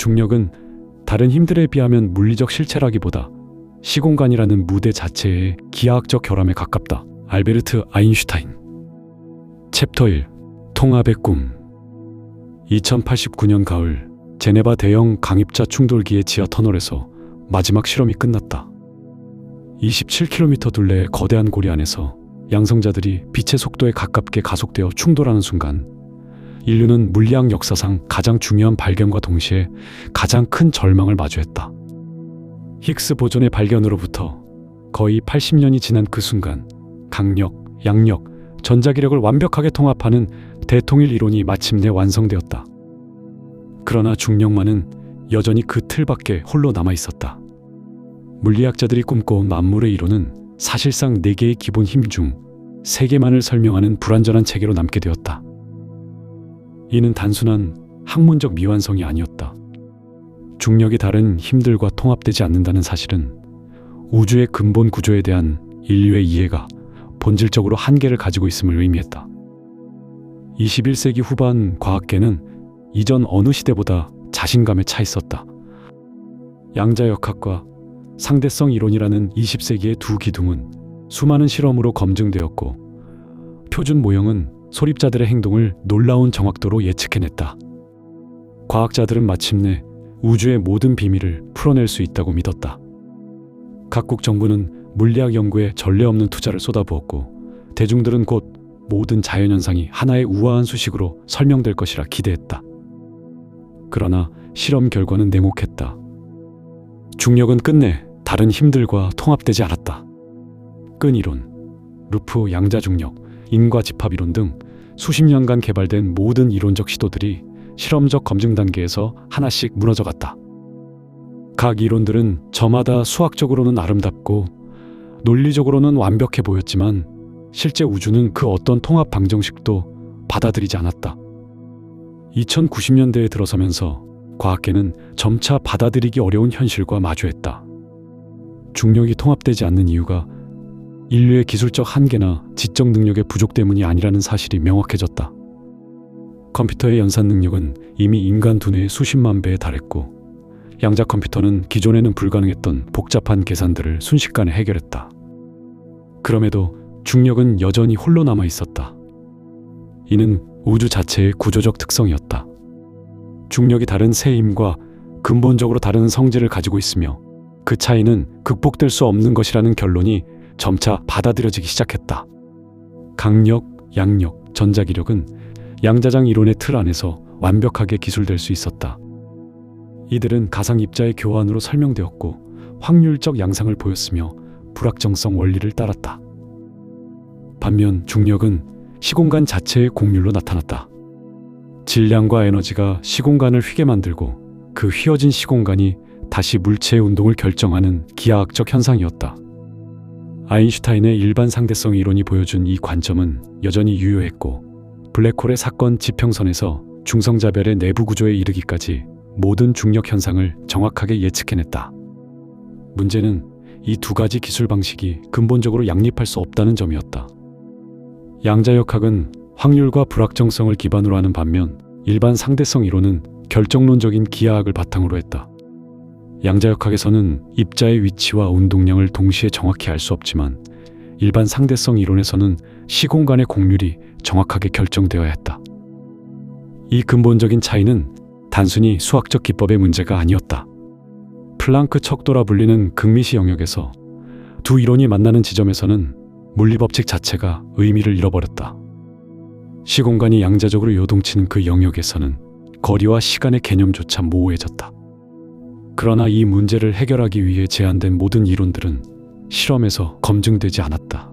중력은 다른 힘들에 비하면 물리적 실체라기보다 시공간이라는 무대 자체의 기하학적 결함에 가깝다. 알베르트 아인슈타인. 챕터 1. 통합의 꿈. 2089년 가을, 제네바 대형 강입자 충돌기의 지하 터널에서 마지막 실험이 끝났다. 27km 둘레의 거대한 고리 안에서 양성자들이 빛의 속도에 가깝게 가속되어 충돌하는 순간, 인류는 물리학 역사상 가장 중요한 발견과 동시에 가장 큰 절망을 마주했다. 힉스 보존의 발견으로부터 거의 80년이 지난 그 순간, 강력, 양력, 전자기력을 완벽하게 통합하는 대통일 이론이 마침내 완성되었다. 그러나 중력만은 여전히 그 틀 밖에 홀로 남아 있었다. 물리학자들이 꿈꿔온 만물의 이론은 사실상 4개의 기본 힘 중 3개만을 설명하는 불완전한 체계로 남게 되었다. 이는 단순한 학문적 미완성이 아니었다. 중력이 다른 힘들과 통합되지 않는다는 사실은 우주의 근본 구조에 대한 인류의 이해가 본질적으로 한계를 가지고 있음을 의미했다. 21세기 후반 과학계는 이전 어느 시대보다 자신감에 차 있었다. 양자역학과 상대성 이론이라는 20세기의 두 기둥은 수많은 실험으로 검증되었고, 표준 모형은 소립자들의 행동을 놀라운 정확도로 예측해냈다. 과학자들은 마침내 우주의 모든 비밀을 풀어낼 수 있다고 믿었다. 각국 정부는 물리학 연구에 전례 없는 투자를 쏟아부었고, 대중들은 곧 모든 자연현상이 하나의 우아한 수식으로 설명될 것이라 기대했다. 그러나 실험 결과는 냉혹했다. 중력은 끝내 다른 힘들과 통합되지 않았다. 끈이론, 루프 양자중력, 인과집합이론 등 수십 년간 개발된 모든 이론적 시도들이 실험적 검증 단계에서 하나씩 무너져갔다. 각 이론들은 저마다 수학적으로는 아름답고 논리적으로는 완벽해 보였지만, 실제 우주는 그 어떤 통합 방정식도 받아들이지 않았다. 2090년대에 들어서면서 과학계는 점차 받아들이기 어려운 현실과 마주했다. 중력이 통합되지 않는 이유가 인류의 기술적 한계나 지적 능력의 부족 때문이 아니라는 사실이 명확해졌다. 컴퓨터의 연산 능력은 이미 인간 두뇌의 수십만 배에 달했고, 양자 컴퓨터는 기존에는 불가능했던 복잡한 계산들을 순식간에 해결했다. 그럼에도 중력은 여전히 홀로 남아 있었다. 이는 우주 자체의 구조적 특성이었다. 중력이 다른 새 힘과 근본적으로 다른 성질을 가지고 있으며, 그 차이는 극복될 수 없는 것이라는 결론이 점차 받아들여지기 시작했다. 강력, 양력, 전자기력은 양자장 이론의 틀 안에서 완벽하게 기술될 수 있었다. 이들은 가상 입자의 교환으로 설명되었고, 확률적 양상을 보였으며 불확정성 원리를 따랐다. 반면 중력은 시공간 자체의 곡률로 나타났다. 질량과 에너지가 시공간을 휘게 만들고, 그 휘어진 시공간이 다시 물체의 운동을 결정하는 기하학적 현상이었다. 아인슈타인의 일반 상대성 이론이 보여준 이 관점은 여전히 유효했고, 블랙홀의 사건 지평선에서 중성자별의 내부 구조에 이르기까지 모든 중력 현상을 정확하게 예측해냈다. 문제는 이 두 가지 기술 방식이 근본적으로 양립할 수 없다는 점이었다. 양자역학은 확률과 불확정성을 기반으로 하는 반면, 일반 상대성 이론은 결정론적인 기하학을 바탕으로 했다. 양자역학에서는 입자의 위치와 운동량을 동시에 정확히 알 수 없지만, 일반 상대성 이론에서는 시공간의 곡률이 정확하게 결정되어야 했다. 이 근본적인 차이는 단순히 수학적 기법의 문제가 아니었다. 플랑크 척도라 불리는 극미시 영역에서 두 이론이 만나는 지점에서는 물리법칙 자체가 의미를 잃어버렸다. 시공간이 양자적으로 요동치는 그 영역에서는 거리와 시간의 개념조차 모호해졌다. 그러나 이 문제를 해결하기 위해 제안된 모든 이론들은 실험에서 검증되지 않았다.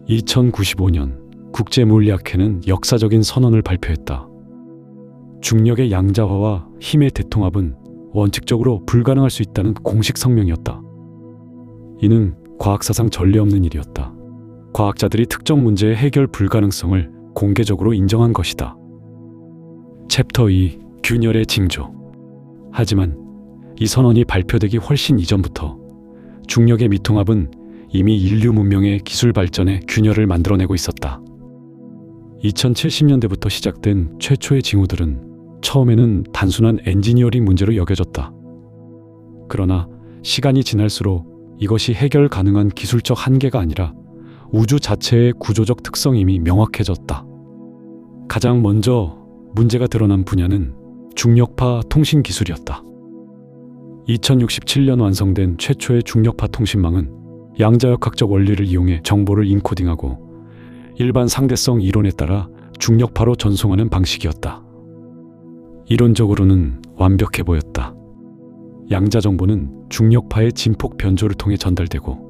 2095년 국제물리학회는 역사적인 선언을 발표했다. 중력의 양자화와 힘의 대통합은 원칙적으로 불가능할 수 있다는 공식 성명이었다. 이는 과학사상 전례 없는 일이었다. 과학자들이 특정 문제의 해결 불가능성을 공개적으로 인정한 것이다. 챕터 2. 균열의 징조. 하지만 이 선언이 발표되기 훨씬 이전부터 중력의 미통합은 이미 인류 문명의 기술 발전에 균열을 만들어내고 있었다. 2070년대부터 시작된 최초의 징후들은 처음에는 단순한 엔지니어링 문제로 여겨졌다. 그러나 시간이 지날수록 이것이 해결 가능한 기술적 한계가 아니라 우주 자체의 구조적 특성임이 명확해졌다. 가장 먼저 문제가 드러난 분야는 중력파 통신 기술이었다. 2067년 완성된 최초의 중력파 통신망은 양자역학적 원리를 이용해 정보를 인코딩하고 일반 상대성 이론에 따라 중력파로 전송하는 방식이었다. 이론적으로는 완벽해 보였다. 양자 정보는 중력파의 진폭 변조를 통해 전달되고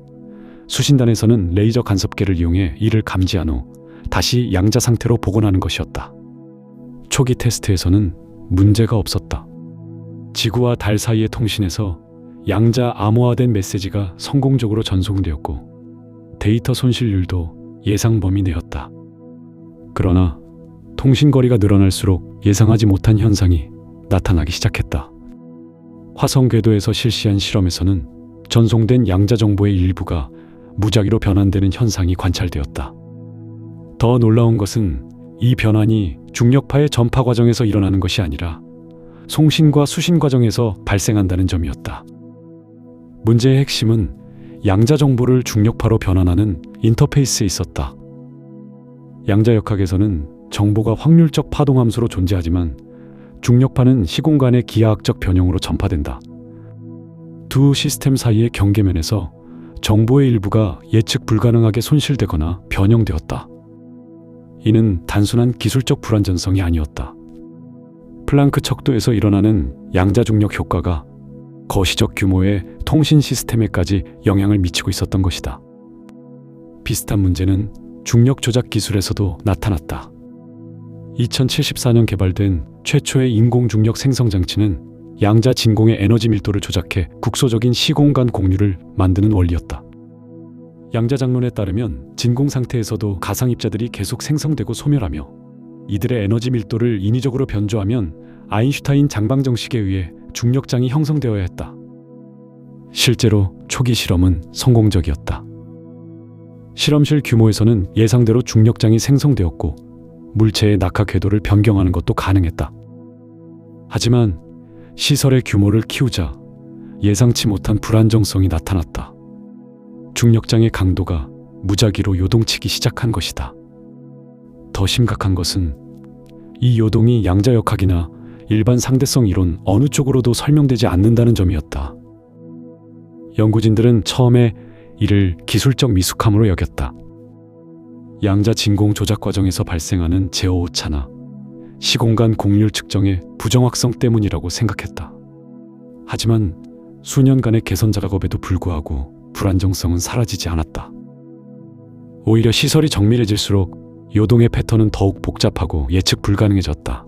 수신단에서는 레이저 간섭계를 이용해 이를 감지한 후 다시 양자 상태로 복원하는 것이었다. 초기 테스트에서는 문제가 없었다. 지구와 달 사이의 통신에서 양자 암호화된 메시지가 성공적으로 전송되었고 데이터 손실률도 예상 범위 내였다. 그러나 통신거리가 늘어날수록 예상하지 못한 현상이 나타나기 시작했다. 화성 궤도에서 실시한 실험에서는 전송된 양자 정보의 일부가 무작위로 변환되는 현상이 관찰되었다. 더 놀라운 것은 이 변환이 중력파의 전파 과정에서 일어나는 것이 아니라 송신과 수신 과정에서 발생한다는 점이었다. 문제의 핵심은 양자 정보를 중력파로 변환하는 인터페이스에 있었다. 양자역학에서는 정보가 확률적 파동 함수로 존재하지만 중력파는 시공간의 기하학적 변형으로 전파된다. 두 시스템 사이의 경계면에서 정보의 일부가 예측 불가능하게 손실되거나 변형되었다. 이는 단순한 기술적 불완전성이 아니었다. 플랑크 척도에서 일어나는 양자 중력 효과가 거시적 규모의 통신 시스템에까지 영향을 미치고 있었던 것이다. 비슷한 문제는 중력 조작 기술에서도 나타났다. 2074년 개발된 최초의 인공 중력 생성 장치는 양자 진공의 에너지 밀도를 조작해 국소적인 시공간 공류를 만드는 원리였다. 양자 장론에 따르면 진공 상태에서도 가상 입자들이 계속 생성되고 소멸하며 이들의 에너지 밀도를 인위적으로 변조하면 아인슈타인 장방 정식에 의해 중력장이 형성되어야 했다. 실제로 초기 실험은 성공적이었다. 실험실 규모에서는 예상대로 중력장이 생성되었고 물체의 낙하 궤도를 변경하는 것도 가능했다. 하지만 시설의 규모를 키우자 예상치 못한 불안정성이 나타났다. 중력장의 강도가 무작위로 요동치기 시작한 것이다. 더 심각한 것은 이 요동이 양자역학이나 일반 상대성 이론 어느 쪽으로도 설명되지 않는다는 점이었다. 연구진들은 처음에 이를 기술적 미숙함으로 여겼다. 양자 진공 조작 과정에서 발생하는 제어 오차나 시공간 공률 측정의 부정확성 때문이라고 생각했다. 하지만 수년간의 개선 작업에도 불구하고 불안정성은 사라지지 않았다. 오히려 시설이 정밀해질수록 요동의 패턴은 더욱 복잡하고 예측 불가능해졌다.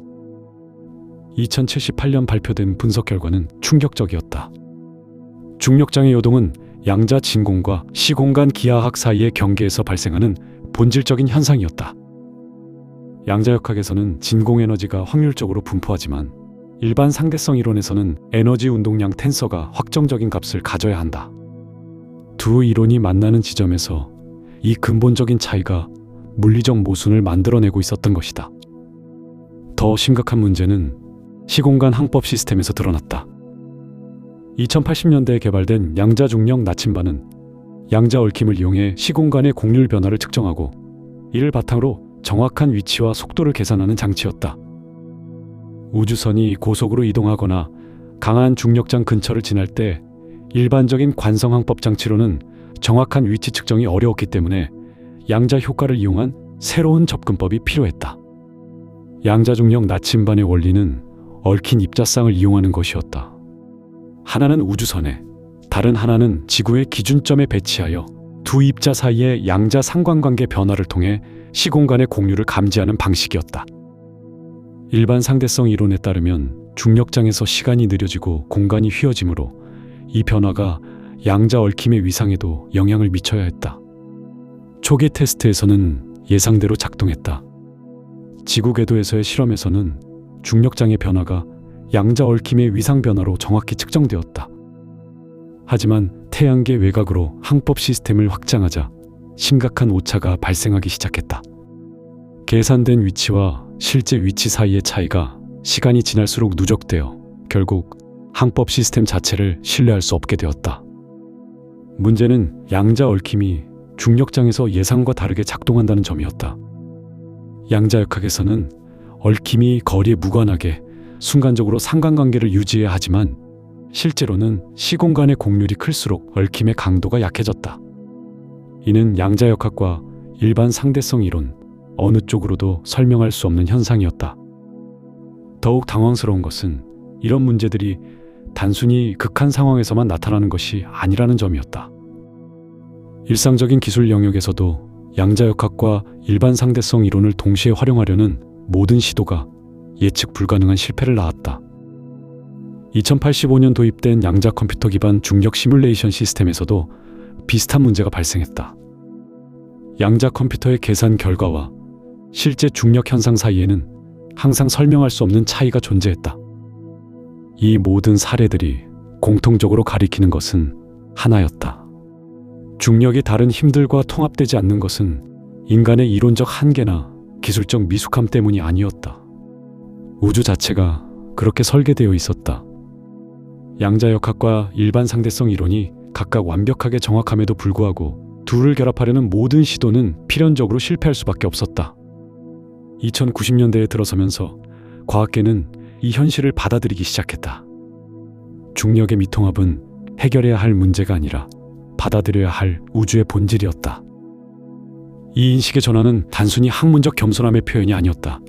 2078년 발표된 분석 결과는 충격적이었다. 중력장의 요동은 양자 진공과 시공간 기하학 사이의 경계에서 발생하는 본질적인 현상이었다. 양자역학에서는 진공 에너지가 확률적으로 분포하지만 일반 상대성 이론에서는 에너지 운동량 텐서가 확정적인 값을 가져야 한다. 두 이론이 만나는 지점에서 이 근본적인 차이가 물리적 모순을 만들어내고 있었던 것이다. 더 심각한 문제는 시공간 항법 시스템에서 드러났다. 2080년대에 개발된 양자 중력 나침반은 양자 얽힘을 이용해 시공간의 공률 변화를 측정하고 이를 바탕으로 정확한 위치와 속도를 계산하는 장치였다. 우주선이 고속으로 이동하거나 강한 중력장 근처를 지날 때 일반적인 관성항법 장치로는 정확한 위치 측정이 어려웠기 때문에 양자 효과를 이용한 새로운 접근법이 필요했다. 양자 중력 나침반의 원리는 얽힌 입자쌍을 이용하는 것이었다. 하나는 우주선에, 다른 하나는 지구의 기준점에 배치하여 두 입자 사이의 양자 상관관계 변화를 통해 시공간의 공률을 감지하는 방식이었다. 일반 상대성 이론에 따르면 중력장에서 시간이 느려지고 공간이 휘어지므로 이 변화가 양자 얽힘의 위상에도 영향을 미쳐야 했다. 초기 테스트에서는 예상대로 작동했다. 지구 궤도에서의 실험에서는 중력장의 변화가 양자 얽힘의 위상 변화로 정확히 측정되었다. 하지만 태양계 외곽으로 항법 시스템을 확장하자 심각한 오차가 발생하기 시작했다. 계산된 위치와 실제 위치 사이의 차이가 시간이 지날수록 누적되어 결국 항법 시스템 자체를 신뢰할 수 없게 되었다. 문제는 양자 얽힘이 중력장에서 예상과 다르게 작동한다는 점이었다. 양자역학에서는 얽힘이 거리에 무관하게 순간적으로 상관관계를 유지해야 하지만 실제로는 시공간의 곡률이 클수록 얽힘의 강도가 약해졌다. 이는 양자역학과 일반 상대성 이론 어느 쪽으로도 설명할 수 없는 현상이었다. 더욱 당황스러운 것은 이런 문제들이 단순히 극한 상황에서만 나타나는 것이 아니라는 점이었다. 일상적인 기술 영역에서도 양자역학과 일반 상대성 이론을 동시에 활용하려는 모든 시도가 예측 불가능한 실패를 낳았다. 2085년 도입된 양자 컴퓨터 기반 중력 시뮬레이션 시스템에서도 비슷한 문제가 발생했다. 양자 컴퓨터의 계산 결과와 실제 중력 현상 사이에는 항상 설명할 수 없는 차이가 존재했다. 이 모든 사례들이 공통적으로 가리키는 것은 하나였다. 중력이 다른 힘들과 통합되지 않는 것은 인간의 이론적 한계나 기술적 미숙함 때문이 아니었다. 우주 자체가 그렇게 설계되어 있었다. 양자역학과 일반 상대성 이론이 각각 완벽하게 정확함에도 불구하고 둘을 결합하려는 모든 시도는 필연적으로 실패할 수밖에 없었다. 2090년대에 들어서면서 과학계는 이 현실을 받아들이기 시작했다. 중력의 미통합은 해결해야 할 문제가 아니라 받아들여야 할 우주의 본질이었다. 이 인식의 전환은 단순히 학문적 겸손함의 표현이 아니었다.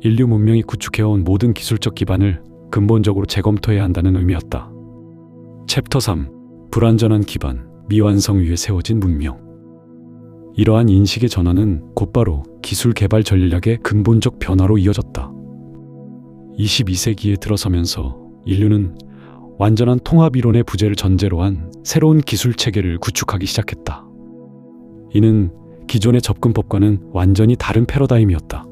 인류 문명이 구축해온 모든 기술적 기반을 근본적으로 재검토해야 한다는 의미였다. 챕터 3. 불완전한 기반, 미완성 위에 세워진 문명. 이러한 인식의 전환은 곧바로 기술 개발 전략의 근본적 변화로 이어졌다. 22세기에 들어서면서 인류는 완전한 통합 이론의 부재를 전제로 한 새로운 기술 체계를 구축하기 시작했다. 이는 기존의 접근법과는 완전히 다른 패러다임이었다.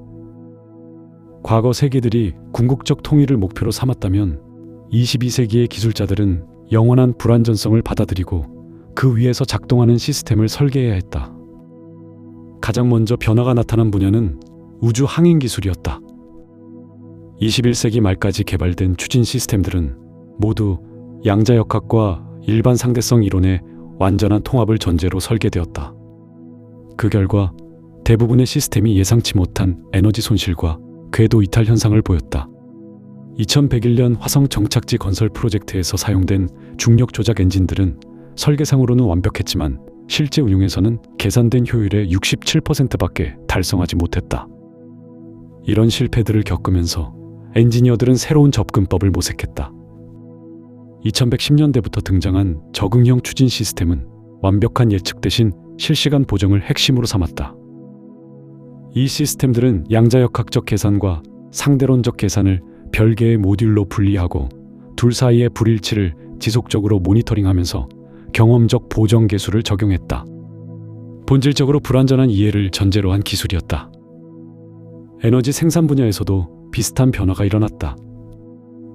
과거 세계들이 궁극적 통일을 목표로 삼았다면 22세기의 기술자들은 영원한 불완전성을 받아들이고 그 위에서 작동하는 시스템을 설계해야 했다. 가장 먼저 변화가 나타난 분야는 우주 항행 기술이었다. 21세기 말까지 개발된 추진 시스템들은 모두 양자역학과 일반 상대성 이론의 완전한 통합을 전제로 설계되었다. 그 결과 대부분의 시스템이 예상치 못한 에너지 손실과 궤도 이탈 현상을 보였다. 2101년 화성 정착지 건설 프로젝트에서 사용된 중력 조작 엔진들은 설계상으로는 완벽했지만 실제 운용에서는 계산된 효율의 67%밖에 달성하지 못했다. 이런 실패들을 겪으면서 엔지니어들은 새로운 접근법을 모색했다. 2110년대부터 등장한 적응형 추진 시스템은 완벽한 예측 대신 실시간 보정을 핵심으로 삼았다. 이 시스템들은 양자역학적 계산과 상대론적 계산을 별개의 모듈로 분리하고 둘 사이의 불일치를 지속적으로 모니터링하면서 경험적 보정 계수를 적용했다. 본질적으로 불완전한 이해를 전제로 한 기술이었다. 에너지 생산 분야에서도 비슷한 변화가 일어났다.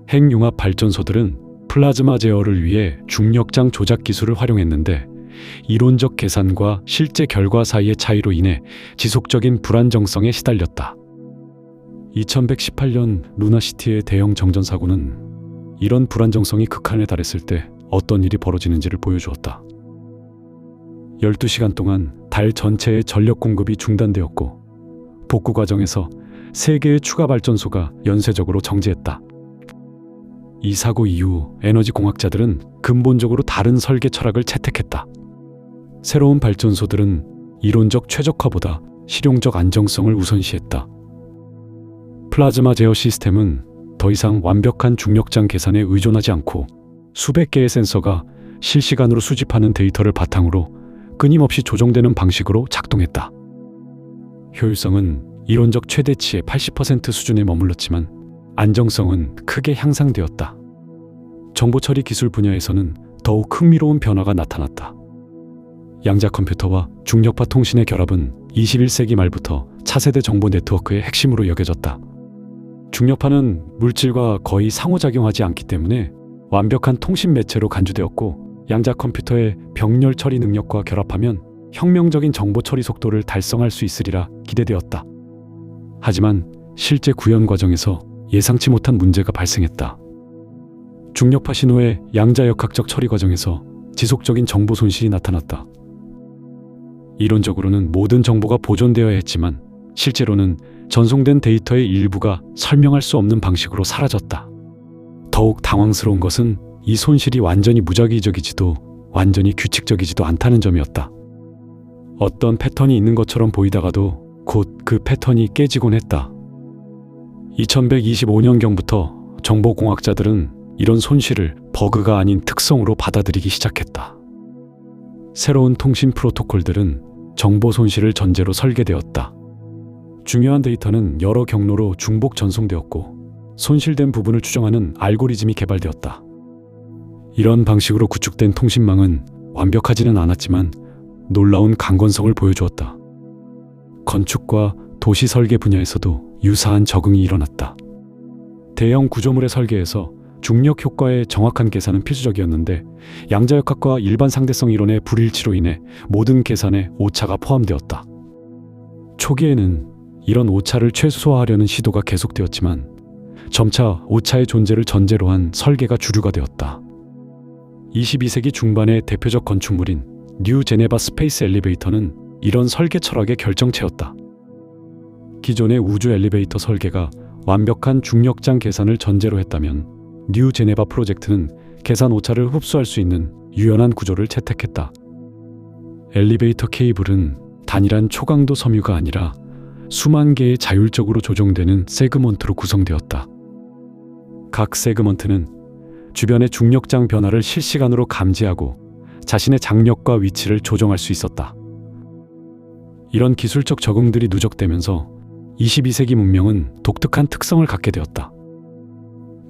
핵융합 발전소들은 플라즈마 제어를 위해 중력장 조작 기술을 활용했는데 이론적 계산과 실제 결과 사이의 차이로 인해 지속적인 불안정성에 시달렸다. 2118년 루나시티의 대형 정전 사고는 이런 불안정성이 극한에 달했을 때 어떤 일이 벌어지는지를 보여주었다. 12시간 동안 달 전체의 전력 공급이 중단되었고 복구 과정에서 3개의 추가 발전소가 연쇄적으로 정지했다. 이 사고 이후 에너지 공학자들은 근본적으로 다른 설계 철학을 채택했다. 새로운 발전소들은 이론적 최적화보다 실용적 안정성을 우선시했다. 플라즈마 제어 시스템은 더 이상 완벽한 중력장 계산에 의존하지 않고 수백 개의 센서가 실시간으로 수집하는 데이터를 바탕으로 끊임없이 조정되는 방식으로 작동했다. 효율성은 이론적 최대치의 80% 수준에 머물렀지만 안정성은 크게 향상되었다. 정보 처리 기술 분야에서는 더욱 흥미로운 변화가 나타났다. 양자 컴퓨터와 중력파 통신의 결합은 21세기 말부터 차세대 정보 네트워크의 핵심으로 여겨졌다. 중력파는 물질과 거의 상호작용하지 않기 때문에 완벽한 통신 매체로 간주되었고 양자 컴퓨터의 병렬 처리 능력과 결합하면 혁명적인 정보 처리 속도를 달성할 수 있으리라 기대되었다. 하지만 실제 구현 과정에서 예상치 못한 문제가 발생했다. 중력파 신호의 양자역학적 처리 과정에서 지속적인 정보 손실이 나타났다. 이론적으로는 모든 정보가 보존되어야 했지만 실제로는 전송된 데이터의 일부가 설명할 수 없는 방식으로 사라졌다. 더욱 당황스러운 것은 이 손실이 완전히 무작위적이지도 완전히 규칙적이지도 않다는 점이었다. 어떤 패턴이 있는 것처럼 보이다가도 곧 그 패턴이 깨지곤 했다. 2125년경부터 정보공학자들은 이런 손실을 버그가 아닌 특성으로 받아들이기 시작했다. 새로운 통신 프로토콜들은 정보 손실을 전제로 설계되었다. 중요한 데이터는 여러 경로로 중복 전송되었고 손실된 부분을 추정하는 알고리즘이 개발되었다. 이런 방식으로 구축된 통신망은 완벽하지는 않았지만 놀라운 강건성을 보여주었다. 건축과 도시 설계 분야에서도 유사한 적응이 일어났다. 대형 구조물의 설계에서 중력 효과의 정확한 계산은 필수적이었는데 양자역학과 일반 상대성 이론의 불일치로 인해 모든 계산에 오차가 포함되었다. 초기에는 이런 오차를 최소화하려는 시도가 계속되었지만 점차 오차의 존재를 전제로 한 설계가 주류가 되었다. 22세기 중반의 대표적 건축물인 뉴 제네바 스페이스 엘리베이터는 이런 설계 철학의 결정체였다. 기존의 우주 엘리베이터 설계가 완벽한 중력장 계산을 전제로 했다면 뉴 제네바 프로젝트는 계산 오차를 흡수할 수 있는 유연한 구조를 채택했다. 엘리베이터 케이블은 단일한 초강도 섬유가 아니라 수만 개의 자율적으로 조종되는 세그먼트로 구성되었다. 각 세그먼트는 주변의 중력장 변화를 실시간으로 감지하고 자신의 장력과 위치를 조정할 수 있었다. 이런 기술적 적응들이 누적되면서 22세기 문명은 독특한 특성을 갖게 되었다.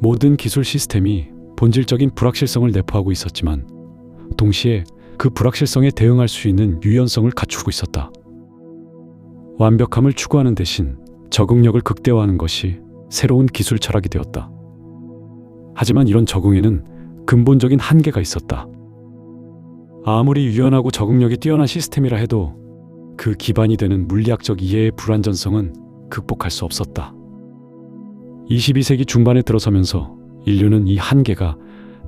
모든 기술 시스템이 본질적인 불확실성을 내포하고 있었지만 동시에 그 불확실성에 대응할 수 있는 유연성을 갖추고 있었다. 완벽함을 추구하는 대신 적응력을 극대화하는 것이 새로운 기술 철학이 되었다. 하지만 이런 적응에는 근본적인 한계가 있었다. 아무리 유연하고 적응력이 뛰어난 시스템이라 해도 그 기반이 되는 물리학적 이해의 불완전성은 극복할 수 없었다. 22세기 중반에 들어서면서 인류는 이 한계가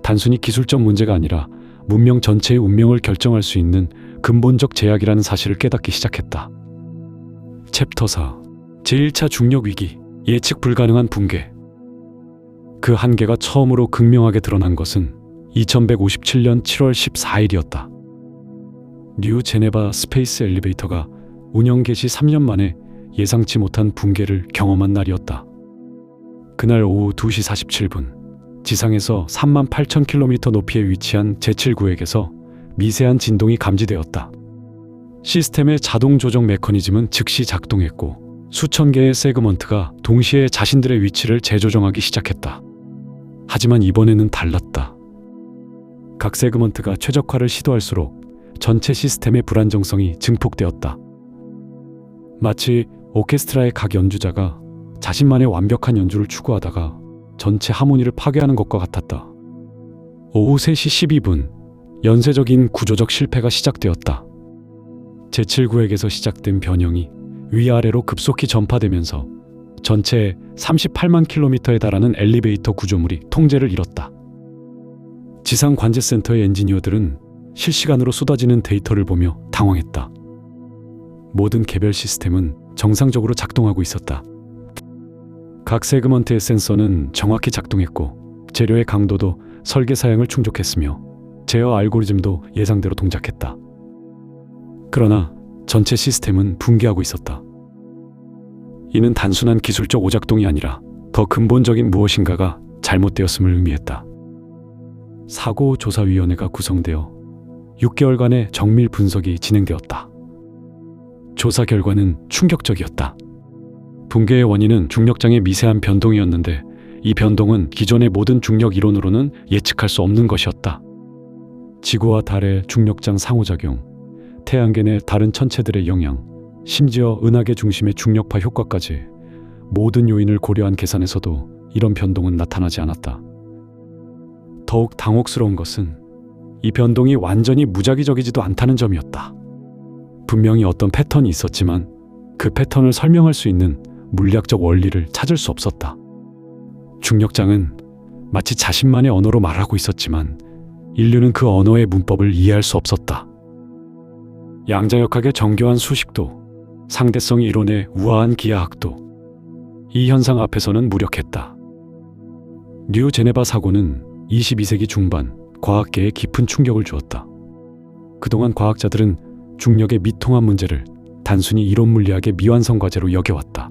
단순히 기술적 문제가 아니라 문명 전체의 운명을 결정할 수 있는 근본적 제약이라는 사실을 깨닫기 시작했다. 챕터 4. 제1차 중력 위기, 예측 불가능한 붕괴. 그 한계가 처음으로 극명하게 드러난 것은 2157년 7월 14일이었다. 뉴 제네바 스페이스 엘리베이터가 운영 개시 3년 만에 예상치 못한 붕괴를 경험한 날이었다. 그날 오후 2시 47분, 지상에서 38,000km 높이에 위치한 제7구역에서 미세한 진동이 감지되었다. 시스템의 자동 조정 메커니즘은 즉시 작동했고 수천 개의 세그먼트가 동시에 자신들의 위치를 재조정하기 시작했다. 하지만 이번에는 달랐다. 각 세그먼트가 최적화를 시도할수록 전체 시스템의 불안정성이 증폭되었다. 마치 오케스트라의 각 연주자가 자신만의 완벽한 연주를 추구하다가 전체 하모니를 파괴하는 것과 같았다. 오후 3시 12분, 연쇄적인 구조적 실패가 시작되었다. 제7구역에서 시작된 변형이 위아래로 급속히 전파되면서 전체 38만 킬로미터에 달하는 엘리베이터 구조물이 통제를 잃었다. 지상 관제센터의 엔지니어들은 실시간으로 쏟아지는 데이터를 보며 당황했다. 모든 개별 시스템은 정상적으로 작동하고 있었다. 각 세그먼트의 센서는 정확히 작동했고 재료의 강도도 설계 사양을 충족했으며 제어 알고리즘도 예상대로 동작했다. 그러나 전체 시스템은 붕괴하고 있었다. 이는 단순한 기술적 오작동이 아니라 더 근본적인 무엇인가가 잘못되었음을 의미했다. 사고조사위원회가 구성되어 6개월간의 정밀 분석이 진행되었다. 조사 결과는 충격적이었다. 붕괴의 원인은 중력장의 미세한 변동이었는데 이 변동은 기존의 모든 중력 이론으로는 예측할 수 없는 것이었다. 지구와 달의 중력장 상호작용, 태양계 내 다른 천체들의 영향, 심지어 은하계 중심의 중력파 효과까지 모든 요인을 고려한 계산에서도 이런 변동은 나타나지 않았다. 더욱 당혹스러운 것은 이 변동이 완전히 무작위적이지도 않다는 점이었다. 분명히 어떤 패턴이 있었지만 그 패턴을 설명할 수 있는 물리학적 원리를 찾을 수 없었다. 중력장은 마치 자신만의 언어로 말하고 있었지만 인류는 그 언어의 문법을 이해할 수 없었다. 양자역학의 정교한 수식도, 상대성 이론의 우아한 기하학도 이 현상 앞에서는 무력했다. 뉴 제네바 사고는 22세기 중반 과학계에 깊은 충격을 주었다. 그동안 과학자들은 중력의 미통합 문제를 단순히 이론 물리학의 미완성 과제로 여겨왔다.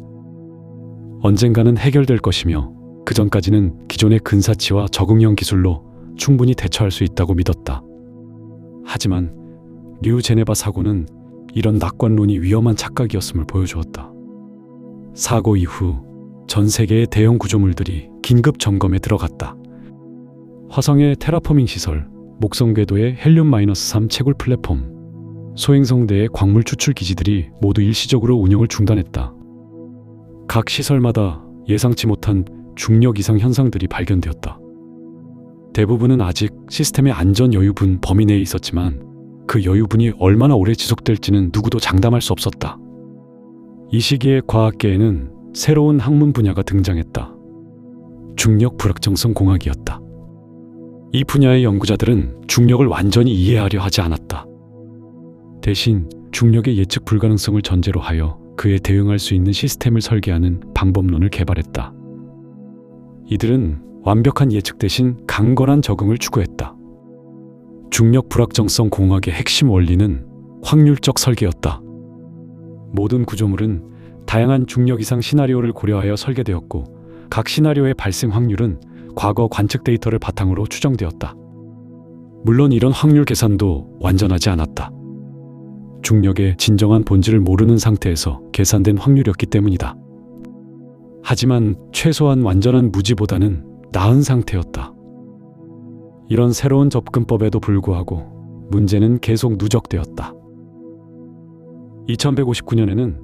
언젠가는 해결될 것이며 그 전까지는 기존의 근사치와 적응형 기술로 충분히 대처할 수 있다고 믿었다. 하지만 뉴 제네바 사고는 이런 낙관론이 위험한 착각이었음을 보여주었다. 사고 이후 전 세계의 대형 구조물들이 긴급 점검에 들어갔다. 화성의 테라포밍 시설, 목성 궤도의 헬륨-3 채굴 플랫폼, 소행성대의 광물 추출 기지들이 모두 일시적으로 운영을 중단했다. 각 시설마다 예상치 못한 중력 이상 현상들이 발견되었다. 대부분은 아직 시스템의 안전 여유분 범위 내에 있었지만 그 여유분이 얼마나 오래 지속될지는 누구도 장담할 수 없었다. 이 시기에 과학계에는 새로운 학문 분야가 등장했다. 중력 불확정성 공학이었다. 이 분야의 연구자들은 중력을 완전히 이해하려 하지 않았다. 대신 중력의 예측 불가능성을 전제로 하여 그에 대응할 수 있는 시스템을 설계하는 방법론을 개발했다. 이들은 완벽한 예측 대신 강건한 적응을 추구했다. 중력 불확정성 공학의 핵심 원리는 확률적 설계였다. 모든 구조물은 다양한 중력 이상 시나리오를 고려하여 설계되었고 각 시나리오의 발생 확률은 과거 관측 데이터를 바탕으로 추정되었다. 물론 이런 확률 계산도 완전하지 않았다. 중력의 진정한 본질을 모르는 상태에서 계산된 확률이었기 때문이다. 하지만 최소한 완전한 무지보다는 나은 상태였다. 이런 새로운 접근법에도 불구하고 문제는 계속 누적되었다. 2159년에는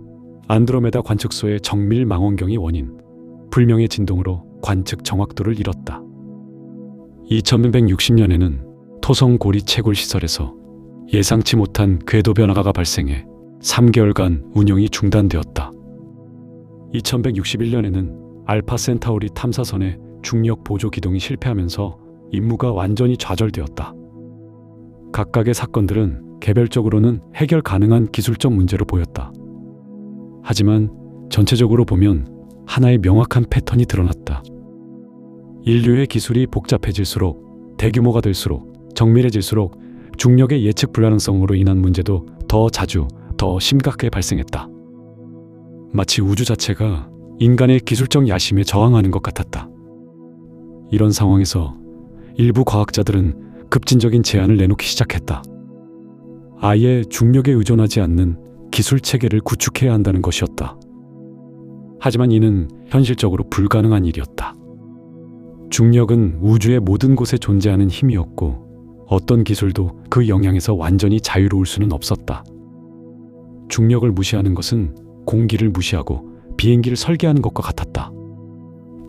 안드로메다 관측소의 정밀 망원경이 원인, 불명의 진동으로 관측 정확도를 잃었다. 2160년에는 토성 고리 채굴 시설에서 예상치 못한 궤도 변화가 발생해 3개월간 운영이 중단되었다. 2161년에는 알파 센타우리 탐사선의 중력 보조 기동이 실패하면서 임무가 완전히 좌절되었다. 각각의 사건들은 개별적으로는 해결 가능한 기술적 문제로 보였다. 하지만 전체적으로 보면 하나의 명확한 패턴이 드러났다. 인류의 기술이 복잡해질수록, 대규모가 될수록, 정밀해질수록 중력의 예측 불가능성으로 인한 문제도 더 자주, 더 심각하게 발생했다. 마치 우주 자체가 인간의 기술적 야심에 저항하는 것 같았다. 이런 상황에서 일부 과학자들은 급진적인 제안을 내놓기 시작했다. 아예 중력에 의존하지 않는 기술 체계를 구축해야 한다는 것이었다. 하지만 이는 현실적으로 불가능한 일이었다. 중력은 우주의 모든 곳에 존재하는 힘이었고 어떤 기술도 그 영향에서 완전히 자유로울 수는 없었다. 중력을 무시하는 것은 공기를 무시하고 비행기를 설계하는 것과 같았다.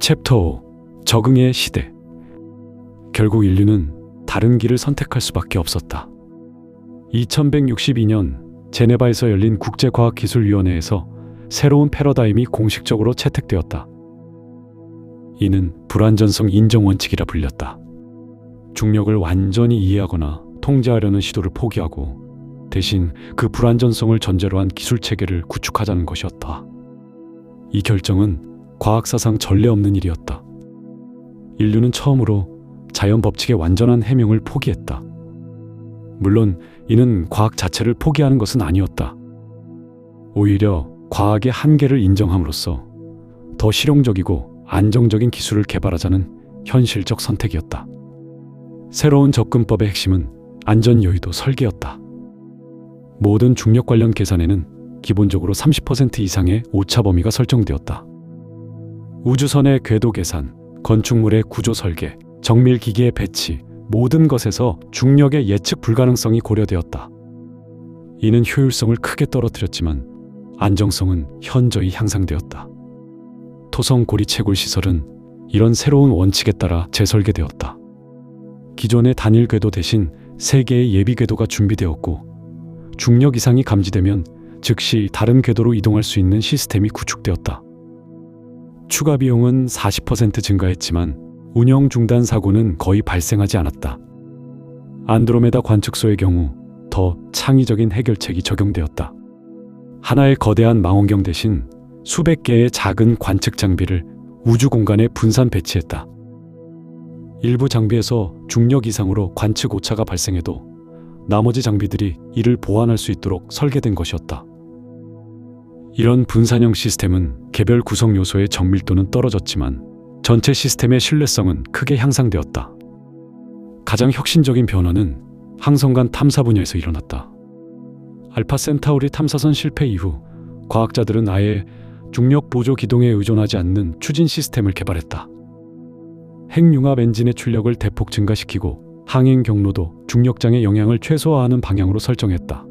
챕터 5. 적응의 시대. 결국 인류는 다른 길을 선택할 수밖에 없었다. 2162년 제네바에서 열린 국제과학기술위원회에서 새로운 패러다임이 공식적으로 채택되었다. 이는 불완전성 인정 원칙이라 불렸다. 중력을 완전히 이해하거나 통제하려는 시도를 포기하고 대신 그 불완전성을 전제로 한 기술 체계를 구축하자는 것이었다. 이 결정은 과학사상 전례 없는 일이었다. 인류는 처음으로 자연 법칙의 완전한 해명을 포기했다. 물론 이는 과학 자체를 포기하는 것은 아니었다. 오히려 과학의 한계를 인정함으로써 더 실용적이고 안정적인 기술을 개발하자는 현실적 선택이었다. 새로운 접근법의 핵심은 안전 여유도 설계였다. 모든 중력 관련 계산에는 기본적으로 30% 이상의 오차 범위가 설정되었다. 우주선의 궤도 계산, 건축물의 구조 설계, 정밀 기기의 배치, 모든 것에서 중력의 예측 불가능성이 고려되었다. 이는 효율성을 크게 떨어뜨렸지만 안정성은 현저히 향상되었다. 토성 고리 채굴 시설은 이런 새로운 원칙에 따라 재설계되었다. 기존의 단일 궤도 대신 3개의 예비 궤도가 준비되었고 중력 이상이 감지되면 즉시 다른 궤도로 이동할 수 있는 시스템이 구축되었다. 추가 비용은 40% 증가했지만 운영 중단 사고는 거의 발생하지 않았다. 안드로메다 관측소의 경우 더 창의적인 해결책이 적용되었다. 하나의 거대한 망원경 대신 수백 개의 작은 관측 장비를 우주 공간에 분산 배치했다. 일부 장비에서 중력 이상으로 관측 오차가 발생해도 나머지 장비들이 이를 보완할 수 있도록 설계된 것이었다. 이런 분산형 시스템은 개별 구성 요소의 정밀도는 떨어졌지만 전체 시스템의 신뢰성은 크게 향상되었다. 가장 혁신적인 변화는 항성간 탐사 분야에서 일어났다. 알파 센타우리 탐사선 실패 이후 과학자들은 아예 중력 보조 기동에 의존하지 않는 추진 시스템을 개발했다. 핵융합 엔진의 출력을 대폭 증가시키고 항행 경로도 중력장의 영향을 최소화하는 방향으로 설정했다.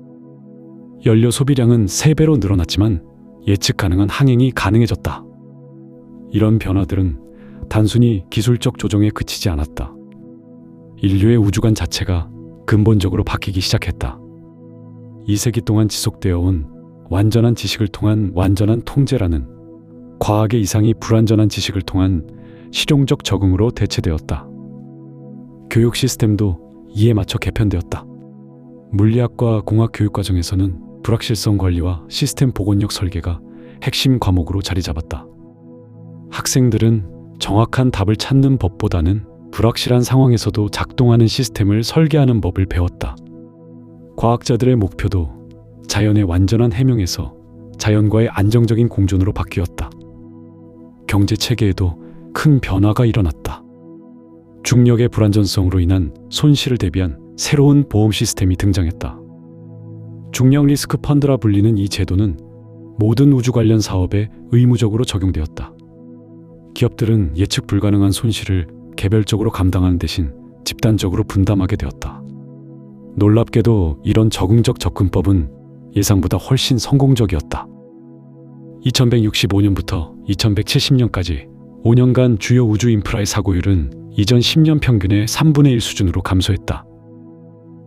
연료 소비량은 3배로 늘어났지만 예측 가능한 항행이 가능해졌다. 이런 변화들은 단순히 기술적 조정에 그치지 않았다. 인류의 우주관 자체가 근본적으로 바뀌기 시작했다. 2세기 동안 지속되어 온 완전한 지식을 통한 완전한 통제라는 과학의 이상이 불완전한 지식을 통한 실용적 적응으로 대체되었다. 교육 시스템도 이에 맞춰 개편되었다. 물리학과 공학 교육 과정에서는 불확실성 관리와 시스템 복원력 설계가 핵심 과목으로 자리 잡았다. 학생들은 정확한 답을 찾는 법보다는 불확실한 상황에서도 작동하는 시스템을 설계하는 법을 배웠다. 과학자들의 목표도 자연의 완전한 해명에서 자연과의 안정적인 공존으로 바뀌었다. 경제 체계에도 큰 변화가 일어났다. 중력의 불안전성으로 인한 손실을 대비한 새로운 보험 시스템이 등장했다. 중력 리스크 펀드라 불리는 이 제도는 모든 우주 관련 사업에 의무적으로 적용되었다. 기업들은 예측 불가능한 손실을 개별적으로 감당하는 대신 집단적으로 분담하게 되었다. 놀랍게도 이런 적응적 접근법은 예상보다 훨씬 성공적이었다. 2165년부터 2170년까지 5년간 주요 우주 인프라의 사고율은 이전 10년 평균의 3분의 1 수준으로 감소했다.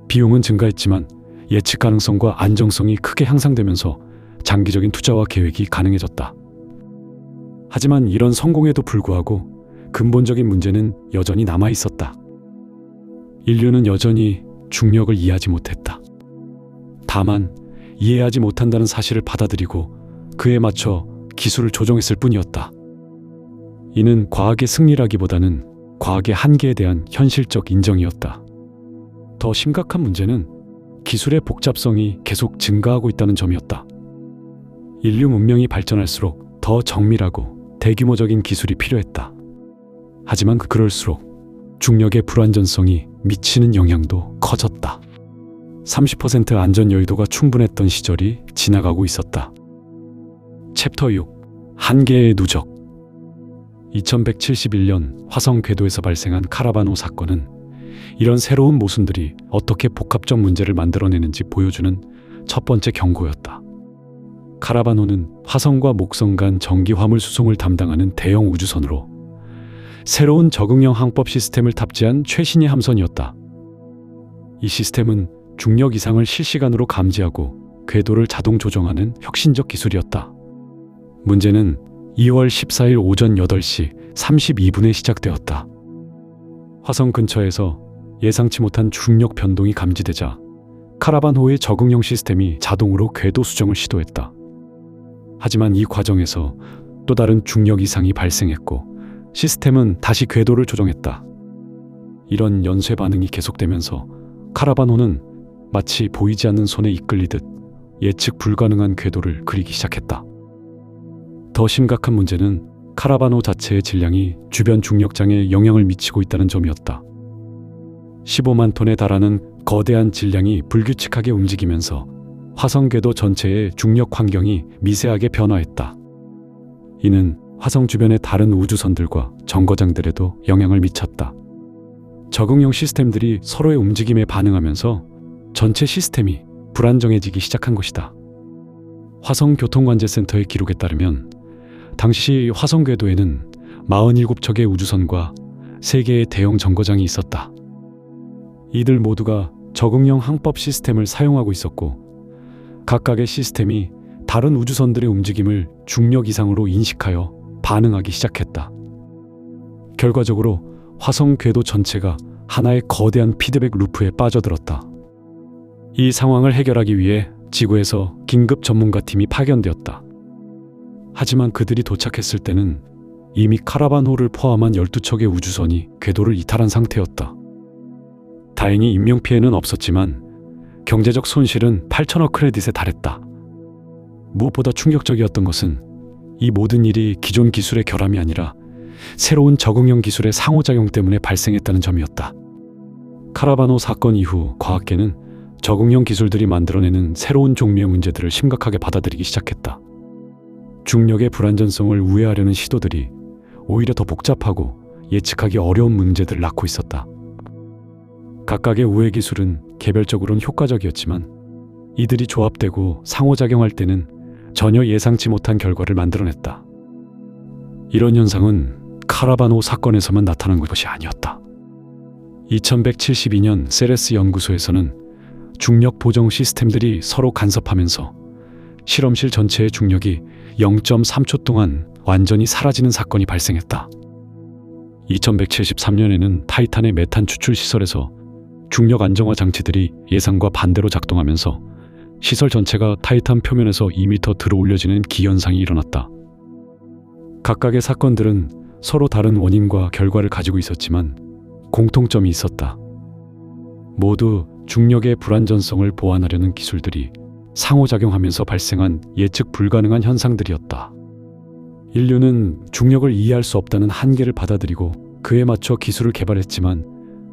비용은 증가했지만 예측 가능성과 안정성이 크게 향상되면서 장기적인 투자와 계획이 가능해졌다. 하지만 이런 성공에도 불구하고 근본적인 문제는 여전히 남아 있었다. 인류는 여전히 중력을 이해하지 못했다. 다만 이해하지 못한다는 사실을 받아들이고 그에 맞춰 기술을 조정했을 뿐이었다. 이는 과학의 승리라기보다는 과학의 한계에 대한 현실적 인정이었다. 더 심각한 문제는 기술의 복잡성이 계속 증가하고 있다는 점이었다. 인류 문명이 발전할수록 더 정밀하고 대규모적인 기술이 필요했다. 하지만 그럴수록 중력의 불완전성이 미치는 영향도 커졌다. 30% 안전 여유도가 충분했던 시절이 지나가고 있었다. 챕터 6. 한계의 누적. 2171년 화성 궤도에서 발생한 카라바노 사건은 이런 새로운 모순들이 어떻게 복합적 문제를 만들어내는지 보여주는 첫 번째 경고였다. 카라바노는 화성과 목성 간 전기 화물 수송을 담당하는 대형 우주선으로 새로운 적응형 항법 시스템을 탑재한 최신의 함선이었다. 이 시스템은 중력 이상을 실시간으로 감지하고 궤도를 자동 조정하는 혁신적 기술이었다. 문제는 2월 14일 오전 8시 32분에 시작되었다. 화성 근처에서 예상치 못한 중력 변동이 감지되자 카라바노의 적응형 시스템이 자동으로 궤도 수정을 시도했다. 하지만 이 과정에서 또 다른 중력 이상이 발생했고 시스템은 다시 궤도를 조정했다. 이런 연쇄 반응이 계속되면서 카라바노는 마치 보이지 않는 손에 이끌리듯 예측 불가능한 궤도를 그리기 시작했다. 더 심각한 문제는 카라바노 자체의 질량이 주변 중력장에 영향을 미치고 있다는 점이었다. 15만 톤에 달하는 거대한 질량이 불규칙하게 움직이면서 화성 궤도 전체의 중력 환경이 미세하게 변화했다. 이는 화성 주변의 다른 우주선들과 정거장들에도 영향을 미쳤다. 적응형 시스템들이 서로의 움직임에 반응하면서 전체 시스템이 불안정해지기 시작한 것이다. 화성 교통관제센터의 기록에 따르면 당시 화성 궤도에는 47척의 우주선과 3개의 대형 정거장이 있었다. 이들 모두가 적응형 항법 시스템을 사용하고 있었고 각각의 시스템이 다른 우주선들의 움직임을 중력 이상으로 인식하여 반응하기 시작했다. 결과적으로 화성 궤도 전체가 하나의 거대한 피드백 루프에 빠져들었다. 이 상황을 해결하기 위해 지구에서 긴급 전문가팀이 파견되었다. 하지만 그들이 도착했을 때는 이미 카라반호를 포함한 12척의 우주선이 궤도를 이탈한 상태였다. 다행히 인명피해는 없었지만 경제적 손실은 8천억 크레딧에 달했다. 무엇보다 충격적이었던 것은 이 모든 일이 기존 기술의 결함이 아니라 새로운 적응형 기술의 상호작용 때문에 발생했다는 점이었다. 카라반호 사건 이후 과학계는 적응형 기술들이 만들어내는 새로운 종류의 문제들을 심각하게 받아들이기 시작했다. 중력의 불완전성을 우회하려는 시도들이 오히려 더 복잡하고 예측하기 어려운 문제들을 낳고 있었다. 각각의 우회 기술은 개별적으로는 효과적이었지만 이들이 조합되고 상호작용할 때는 전혀 예상치 못한 결과를 만들어냈다. 이런 현상은 카라반호 사건에서만 나타난 것이 아니었다. 2172년 세레스 연구소에서는 중력 보정 시스템들이 서로 간섭하면서 실험실 전체의 중력이 0.3초 동안 완전히 사라지는 사건이 발생했다. 2173년에는 타이탄의 메탄 추출 시설에서 중력 안정화 장치들이 예상과 반대로 작동하면서 시설 전체가 타이탄 표면에서 2m 들어 올려지는 기현상이 일어났다. 각각의 사건들은 서로 다른 원인과 결과를 가지고 있었지만 공통점이 있었다. 모두 중력의 불완전성을 보완하려는 기술들이 상호작용하면서 발생한 예측 불가능한 현상들이었다. 인류는 중력을 이해할 수 없다는 한계를 받아들이고 그에 맞춰 기술을 개발했지만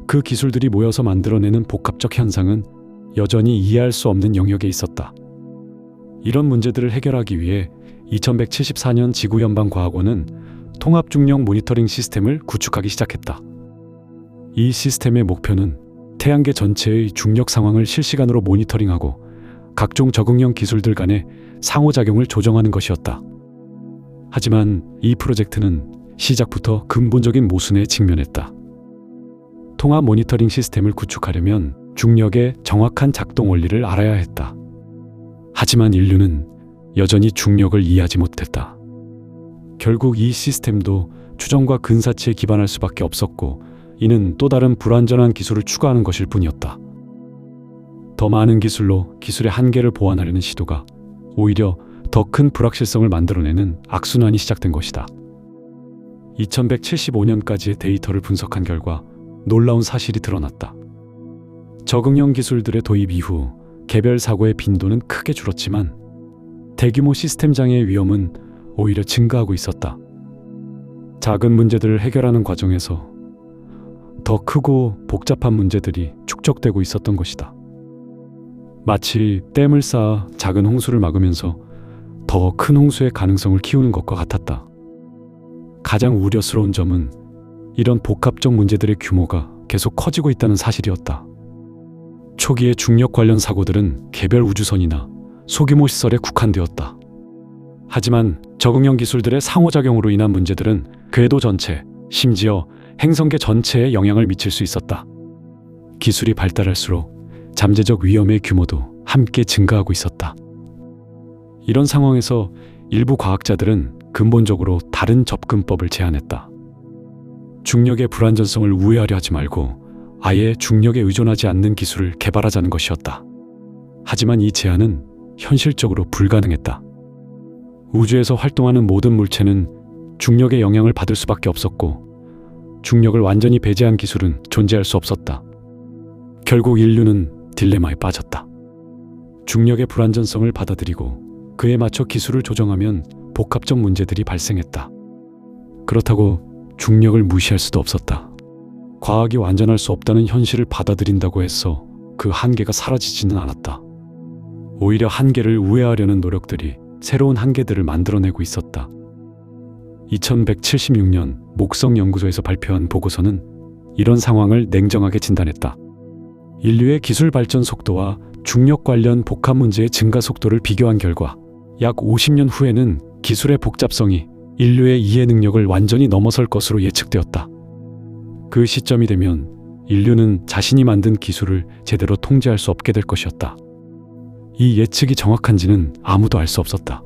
그 기술들이 모여서 만들어내는 복합적 현상은 여전히 이해할 수 없는 영역에 있었다. 이런 문제들을 해결하기 위해 2174년 지구연방과학원은 통합중력 모니터링 시스템을 구축하기 시작했다. 이 시스템의 목표는 태양계 전체의 중력 상황을 실시간으로 모니터링하고 각종 적응형 기술들 간의 상호작용을 조정하는 것이었다. 하지만 이 프로젝트는 시작부터 근본적인 모순에 직면했다. 통합 모니터링 시스템을 구축하려면 중력의 정확한 작동 원리를 알아야 했다. 하지만 인류는 여전히 중력을 이해하지 못했다. 결국 이 시스템도 추정과 근사치에 기반할 수밖에 없었고 이는 또 다른 불완전한 기술을 추가하는 것일 뿐이었다. 더 많은 기술로 기술의 한계를 보완하려는 시도가 오히려 더 큰 불확실성을 만들어내는 악순환이 시작된 것이다. 2175년까지의 데이터를 분석한 결과 놀라운 사실이 드러났다. 적응형 기술들의 도입 이후 개별 사고의 빈도는 크게 줄었지만 대규모 시스템 장애의 위험은 오히려 증가하고 있었다. 작은 문제들을 해결하는 과정에서 더 크고 복잡한 문제들이 축적되고 있었던 것이다. 마치 댐을 쌓아 작은 홍수를 막으면서 더 큰 홍수의 가능성을 키우는 것과 같았다. 가장 우려스러운 점은 이런 복합적 문제들의 규모가 계속 커지고 있다는 사실이었다. 초기의 중력 관련 사고들은 개별 우주선이나 소규모 시설에 국한되었다. 하지만 적응형 기술들의 상호작용으로 인한 문제들은 궤도 전체, 심지어 행성계 전체에 영향을 미칠 수 있었다. 기술이 발달할수록 잠재적 위험의 규모도 함께 증가하고 있었다. 이런 상황에서 일부 과학자들은 근본적으로 다른 접근법을 제안했다. 중력의 불완전성을 우회하려 하지 말고 아예 중력에 의존하지 않는 기술을 개발하자는 것이었다. 하지만 이 제안은 현실적으로 불가능했다. 우주에서 활동하는 모든 물체는 중력의 영향을 받을 수밖에 없었고 중력을 완전히 배제한 기술은 존재할 수 없었다. 결국 인류는 딜레마에 빠졌다. 중력의 불완전성을 받아들이고 그에 맞춰 기술을 조정하면 복합적 문제들이 발생했다. 그렇다고 중력을 무시할 수도 없었다. 과학이 완전할 수 없다는 현실을 받아들인다고 해서 그 한계가 사라지지는 않았다. 오히려 한계를 우회하려는 노력들이 새로운 한계들을 만들어내고 있었다. 2176년 목성 연구소에서 발표한 보고서는 이런 상황을 냉정하게 진단했다. 인류의 기술 발전 속도와 중력 관련 복합 문제의 증가 속도를 비교한 결과 약 50년 후에는 기술의 복잡성이 인류의 이해 능력을 완전히 넘어설 것으로 예측되었다. 그 시점이 되면 인류는 자신이 만든 기술을 제대로 통제할 수 없게 될 것이었다. 이 예측이 정확한지는 아무도 알 수 없었다.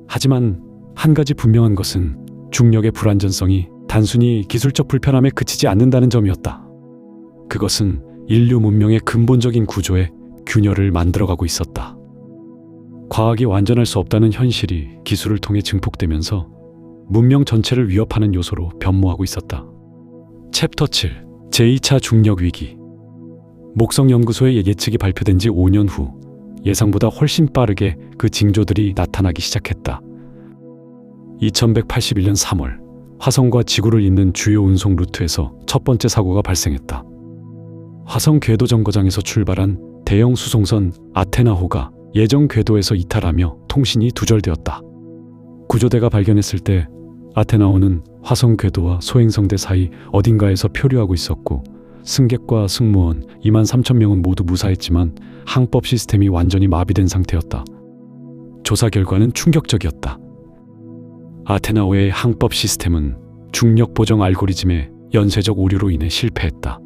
하지만 한 가지 분명한 것은 중력의 불완전성이 단순히 기술적 불편함에 그치지 않는다는 점이었다. 그것은 인류 문명의 근본적인 구조에 균열을 만들어가고 있었다. 과학이 완전할 수 없다는 현실이 기술을 통해 증폭되면서 문명 전체를 위협하는 요소로 변모하고 있었다. 챕터 7. 제2차 중력 위기. 목성 연구소의 예측이 발표된 지 5년 후 예상보다 훨씬 빠르게 그 징조들이 나타나기 시작했다. 2181년 3월 화성과 지구를 잇는 주요 운송 루트에서 첫 번째 사고가 발생했다. 화성 궤도 정거장에서 출발한 대형 수송선 아테나호가 예정 궤도에서 이탈하며 통신이 두절되었다. 구조대가 발견했을 때 아테나호는 화성 궤도와 소행성대 사이 어딘가에서 표류하고 있었고 승객과 승무원 23,000명은 모두 무사했지만 항법 시스템이 완전히 마비된 상태였다. 조사 결과는 충격적이었다. 아테나호의 항법 시스템은 중력 보정 알고리즘의 연쇄적 오류로 인해 실패했다.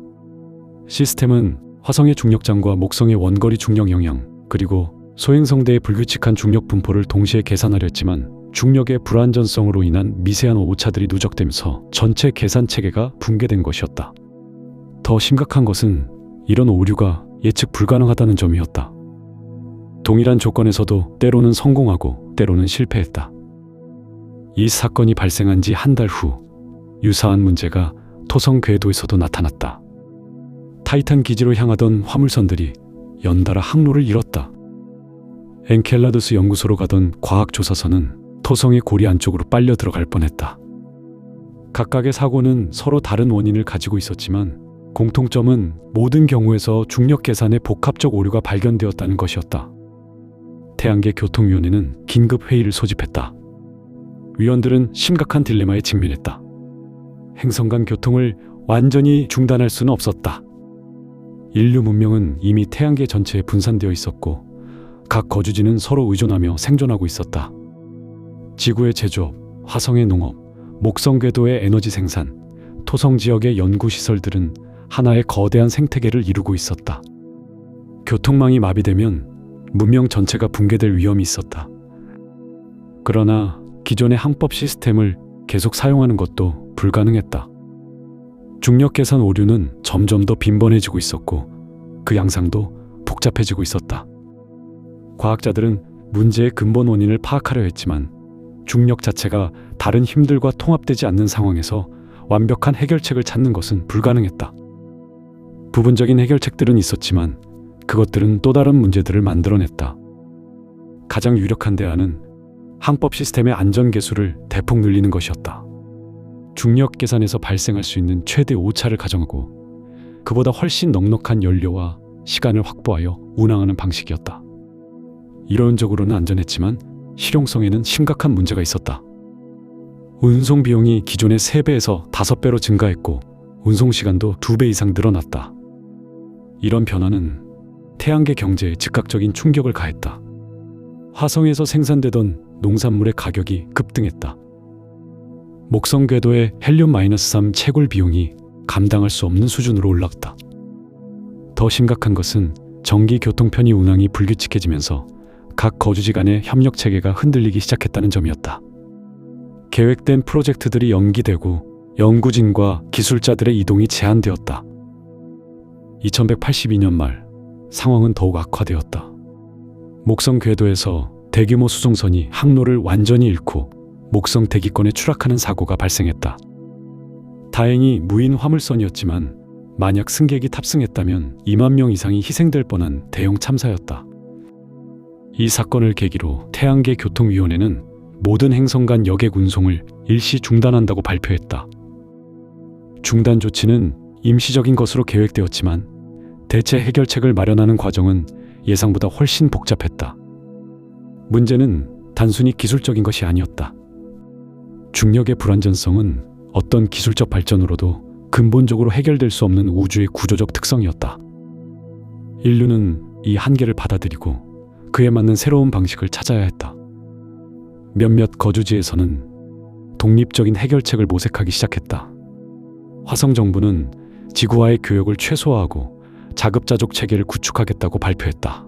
시스템은 화성의 중력장과 목성의 원거리 중력 영향, 그리고 소행성대의 불규칙한 중력 분포를 동시에 계산하려 했지만 중력의 불완전성으로 인한 미세한 오차들이 누적되면서 전체 계산 체계가 붕괴된 것이었다. 더 심각한 것은 이런 오류가 예측 불가능하다는 점이었다. 동일한 조건에서도 때로는 성공하고 때로는 실패했다. 이 사건이 발생한 지 한 달 후 유사한 문제가 토성 궤도에서도 나타났다. 타이탄 기지로 향하던 화물선들이 연달아 항로를 잃었다. 엔켈라두스 연구소로 가던 과학조사선은 토성의 고리 안쪽으로 빨려 들어갈 뻔했다. 각각의 사고는 서로 다른 원인을 가지고 있었지만 공통점은 모든 경우에서 중력 계산의 복합적 오류가 발견되었다는 것이었다. 태양계 교통위원회는 긴급 회의를 소집했다. 위원들은 심각한 딜레마에 직면했다. 행성 간 교통을 완전히 중단할 수는 없었다. 인류 문명은 이미 태양계 전체에 분산되어 있었고 각 거주지는 서로 의존하며 생존하고 있었다. 지구의 제조업, 화성의 농업, 목성 궤도의 에너지 생산, 토성 지역의 연구시설들은 하나의 거대한 생태계를 이루고 있었다. 교통망이 마비되면 문명 전체가 붕괴될 위험이 있었다. 그러나 기존의 항법 시스템을 계속 사용하는 것도 불가능했다. 중력 계산 오류는 점점 더 빈번해지고 있었고 그 양상도 복잡해지고 있었다. 과학자들은 문제의 근본 원인을 파악하려 했지만 중력 자체가 다른 힘들과 통합되지 않는 상황에서 완벽한 해결책을 찾는 것은 불가능했다. 부분적인 해결책들은 있었지만 그것들은 또 다른 문제들을 만들어냈다. 가장 유력한 대안은 항법 시스템의 안전 계수를 대폭 늘리는 것이었다. 중력 계산에서 발생할 수 있는 최대 오차를 가정하고 그보다 훨씬 넉넉한 연료와 시간을 확보하여 운항하는 방식이었다. 이론적으로는 안전했지만 실용성에는 심각한 문제가 있었다. 운송 비용이 기존의 3배에서 5배로 증가했고 운송 시간도 2배 이상 늘어났다. 이런 변화는 태양계 경제에 즉각적인 충격을 가했다. 화성에서 생산되던 농산물의 가격이 급등했다. 목성 궤도의 헬륨-3 채굴 비용이 감당할 수 없는 수준으로 올랐다. 더 심각한 것은 전기 교통 편의 운항이 불규칙해지면서 각 거주지 간의 협력 체계가 흔들리기 시작했다는 점이었다. 계획된 프로젝트들이 연기되고 연구진과 기술자들의 이동이 제한되었다. 2182년 말 상황은 더욱 악화되었다. 목성 궤도에서 대규모 수송선이 항로를 완전히 잃고 목성 대기권에 추락하는 사고가 발생했다. 다행히 무인 화물선이었지만 만약 승객이 탑승했다면 2만 명 이상이 희생될 뻔한 대형 참사였다. 이 사건을 계기로 태양계 교통위원회는 모든 행성 간 여객 운송을 일시 중단한다고 발표했다. 중단 조치는 임시적인 것으로 계획되었지만 대체 해결책을 마련하는 과정은 예상보다 훨씬 복잡했다. 문제는 단순히 기술적인 것이 아니었다. 중력의 불완전성은 어떤 기술적 발전으로도 근본적으로 해결될 수 없는 우주의 구조적 특성이었다. 인류는 이 한계를 받아들이고 그에 맞는 새로운 방식을 찾아야 했다. 몇몇 거주지에서는 독립적인 해결책을 모색하기 시작했다. 화성 정부는 지구와의 교역을 최소화하고 자급자족 체계를 구축하겠다고 발표했다.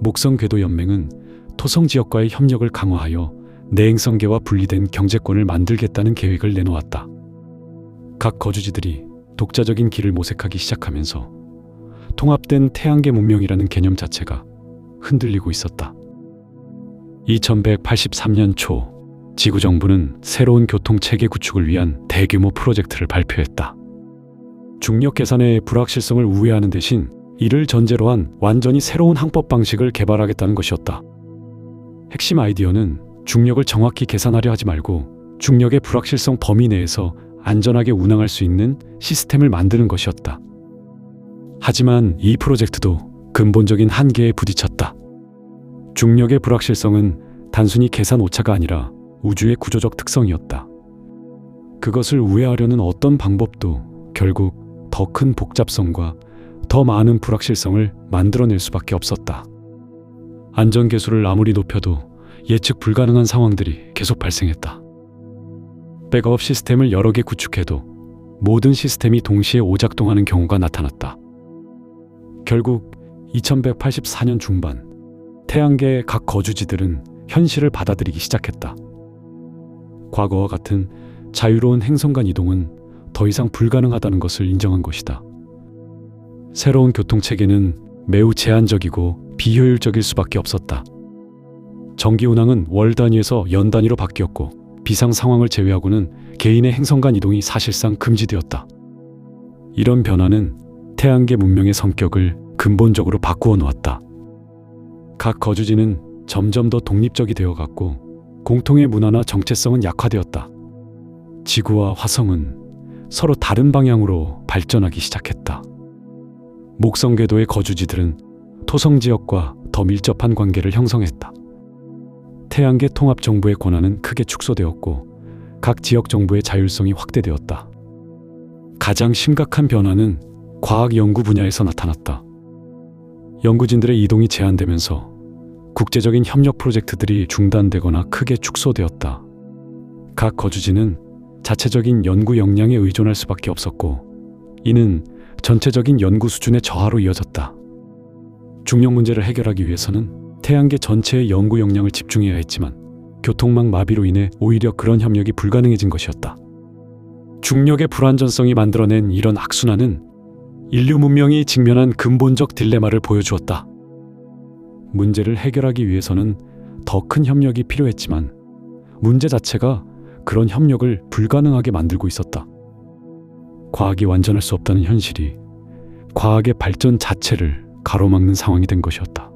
목성 궤도 연맹은 토성 지역과의 협력을 강화하여 내행성계와 분리된 경제권을 만들겠다는 계획을 내놓았다. 각 거주지들이 독자적인 길을 모색하기 시작하면서 통합된 태양계 문명이라는 개념 자체가 흔들리고 있었다. 2183년 초 지구정부는 새로운 교통체계 구축을 위한 대규모 프로젝트를 발표했다. 중력 계산의 불확실성을 우회하는 대신 이를 전제로 한 완전히 새로운 항법 방식을 개발하겠다는 것이었다. 핵심 아이디어는 중력을 정확히 계산하려 하지 말고 중력의 불확실성 범위 내에서 안전하게 운항할 수 있는 시스템을 만드는 것이었다. 하지만 이 프로젝트도 근본적인 한계에 부딪혔다. 중력의 불확실성은 단순히 계산 오차가 아니라 우주의 구조적 특성이었다. 그것을 우회하려는 어떤 방법도 결국 더 큰 복잡성과 더 많은 불확실성을 만들어낼 수밖에 없었다. 안전계수를 아무리 높여도 예측 불가능한 상황들이 계속 발생했다. 백업 시스템을 여러 개 구축해도 모든 시스템이 동시에 오작동하는 경우가 나타났다. 결국 2184년 중반 태양계의 각 거주지들은 현실을 받아들이기 시작했다. 과거와 같은 자유로운 행성 간 이동은 더 이상 불가능하다는 것을 인정한 것이다. 새로운 교통체계는 매우 제한적이고 비효율적일 수밖에 없었다. 정기 운항은 월 단위에서 연 단위로 바뀌었고 비상 상황을 제외하고는 개인의 행성 간 이동이 사실상 금지되었다. 이런 변화는 태양계 문명의 성격을 근본적으로 바꾸어 놓았다. 각 거주지는 점점 더 독립적이 되어갔고 공통의 문화나 정체성은 약화되었다. 지구와 화성은 서로 다른 방향으로 발전하기 시작했다. 목성 궤도의 거주지들은 토성 지역과 더 밀접한 관계를 형성했다. 태양계 통합 정부의 권한은 크게 축소되었고 각 지역 정부의 자율성이 확대되었다. 가장 심각한 변화는 과학 연구 분야에서 나타났다. 연구진들의 이동이 제한되면서 국제적인 협력 프로젝트들이 중단되거나 크게 축소되었다. 각 거주지는 자체적인 연구 역량에 의존할 수밖에 없었고 이는 전체적인 연구 수준의 저하로 이어졌다. 중력 문제를 해결하기 위해서는 태양계 전체의 연구 역량을 집중해야 했지만 교통망 마비로 인해 오히려 그런 협력이 불가능해진 것이었다. 중력의 불완전성이 만들어낸 이런 악순환은 인류 문명이 직면한 근본적 딜레마를 보여주었다. 문제를 해결하기 위해서는 더 큰 협력이 필요했지만 문제 자체가 그런 협력을 불가능하게 만들고 있었다. 과학이 완전할 수 없다는 현실이 과학의 발전 자체를 가로막는 상황이 된 것이었다.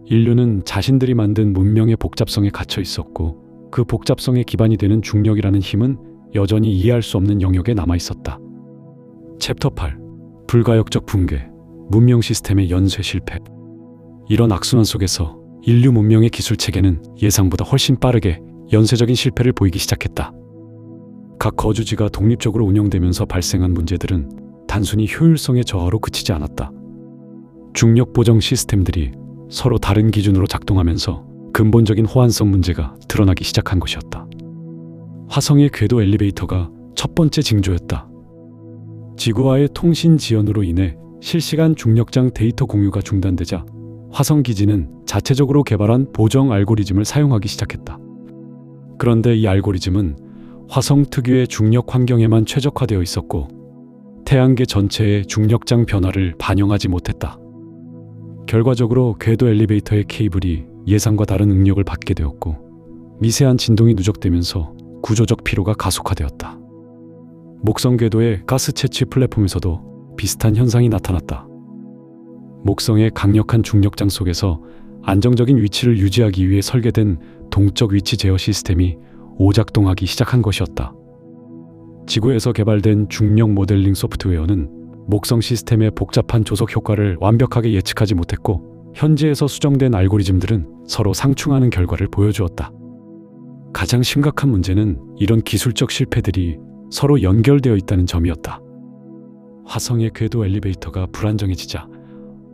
인류는 자신들이 만든 문명의 복잡성에 갇혀 있었고 그 복잡성의 기반이 되는 중력이라는 힘은 여전히 이해할 수 없는 영역에 남아 있었다. 챕터 8. 불가역적 붕괴, 문명 시스템의 연쇄 실패. 이런 악순환 속에서 인류 문명의 기술 체계는 예상보다 훨씬 빠르게 연쇄적인 실패를 보이기 시작했다. 각 거주지가 독립적으로 운영되면서 발생한 문제들은 단순히 효율성의 저하로 그치지 않았다. 중력 보정 시스템들이 서로 다른 기준으로 작동하면서 근본적인 호환성 문제가 드러나기 시작한 것이었다. 화성의 궤도 엘리베이터가 첫 번째 징조였다. 지구와의 통신 지연으로 인해 실시간 중력장 데이터 공유가 중단되자 화성 기지는 자체적으로 개발한 보정 알고리즘을 사용하기 시작했다. 그런데 이 알고리즘은 화성 특유의 중력 환경에만 최적화되어 있었고 태양계 전체의 중력장 변화를 반영하지 못했다. 결과적으로 궤도 엘리베이터의 케이블이 예상과 다른 응력을 받게 되었고 미세한 진동이 누적되면서 구조적 피로가 가속화되었다. 목성 궤도의 가스 채취 플랫폼에서도 비슷한 현상이 나타났다. 목성의 강력한 중력장 속에서 안정적인 위치를 유지하기 위해 설계된 동적 위치 제어 시스템이 오작동하기 시작한 것이었다. 지구에서 개발된 중력 모델링 소프트웨어는 목성 시스템의 복잡한 조속 효과를 완벽하게 예측하지 못했고 현지에서 수정된 알고리즘들은 서로 상충하는 결과를 보여주었다. 가장 심각한 문제는 이런 기술적 실패들이 서로 연결되어 있다는 점이었다. 화성의 궤도 엘리베이터가 불안정해지자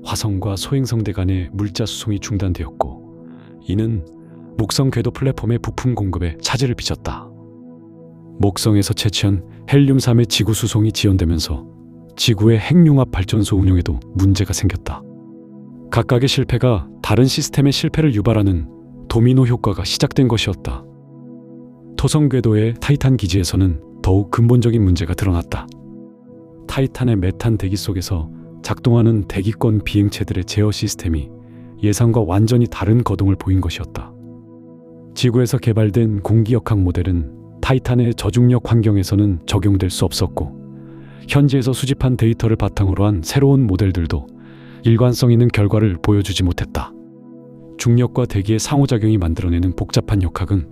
화성과 소행성대 간의 물자 수송이 중단되었고 이는 목성 궤도 플랫폼의 부품 공급에 차질을 빚었다. 목성에서 채취한 헬륨-3의 지구 수송이 지연되면서 지구의 핵융합 발전소 운용에도 문제가 생겼다. 각각의 실패가 다른 시스템의 실패를 유발하는 도미노 효과가 시작된 것이었다. 토성 궤도의 타이탄 기지에서는 더욱 근본적인 문제가 드러났다. 타이탄의 메탄 대기 속에서 작동하는 대기권 비행체들의 제어 시스템이 예상과 완전히 다른 거동을 보인 것이었다. 지구에서 개발된 공기역학 모델은 타이탄의 저중력 환경에서는 적용될 수 없었고, 현지에서 수집한 데이터를 바탕으로 한 새로운 모델들도 일관성 있는 결과를 보여주지 못했다. 중력과 대기의 상호작용이 만들어내는 복잡한 역학은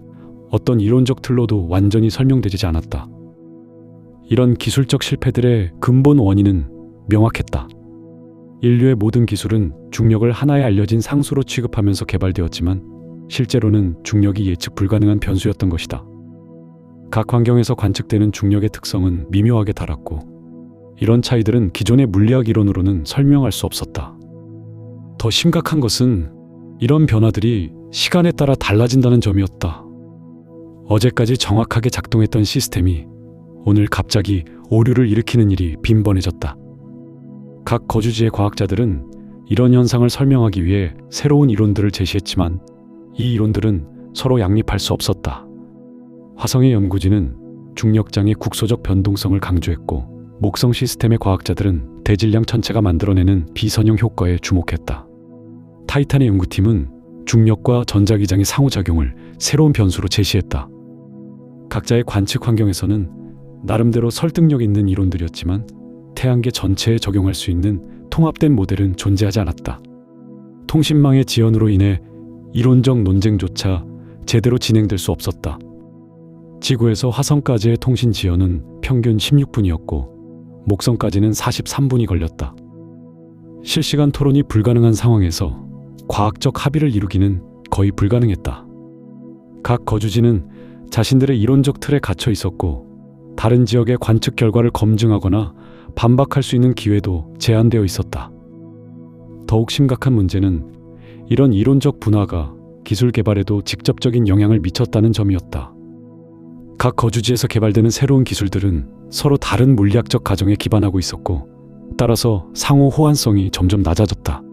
어떤 이론적 틀로도 완전히 설명되지 않았다. 이런 기술적 실패들의 근본 원인은 명확했다. 인류의 모든 기술은 중력을 하나의 알려진 상수로 취급하면서 개발되었지만 실제로는 중력이 예측 불가능한 변수였던 것이다. 각 환경에서 관측되는 중력의 특성은 미묘하게 달랐고, 이런 차이들은 기존의 물리학 이론으로는 설명할 수 없었다. 더 심각한 것은 이런 변화들이 시간에 따라 달라진다는 점이었다. 어제까지 정확하게 작동했던 시스템이 오늘 갑자기 오류를 일으키는 일이 빈번해졌다. 각 거주지의 과학자들은 이런 현상을 설명하기 위해 새로운 이론들을 제시했지만 이 이론들은 서로 양립할 수 없었다. 화성의 연구진은 중력장의 국소적 변동성을 강조했고, 목성 시스템의 과학자들은 대질량 천체가 만들어내는 비선형 효과에 주목했다. 타이탄의 연구팀은 중력과 전자기장의 상호작용을 새로운 변수로 제시했다. 각자의 관측 환경에서는 나름대로 설득력 있는 이론들이었지만 태양계 전체에 적용할 수 있는 통합된 모델은 존재하지 않았다. 통신망의 지연으로 인해 이론적 논쟁조차 제대로 진행될 수 없었다. 지구에서 화성까지의 통신 지연은 평균 16분이었고 목성까지는 43분이 걸렸다. 실시간 토론이 불가능한 상황에서 과학적 합의를 이루기는 거의 불가능했다. 각 거주지는 자신들의 이론적 틀에 갇혀 있었고, 다른 지역의 관측 결과를 검증하거나 반박할 수 있는 기회도 제한되어 있었다. 더욱 심각한 문제는 이런 이론적 분화가 기술 개발에도 직접적인 영향을 미쳤다는 점이었다. 각 거주지에서 개발되는 새로운 기술들은 서로 다른 물리학적 가정에 기반하고 있었고, 따라서 상호 호환성이 점점 낮아졌다.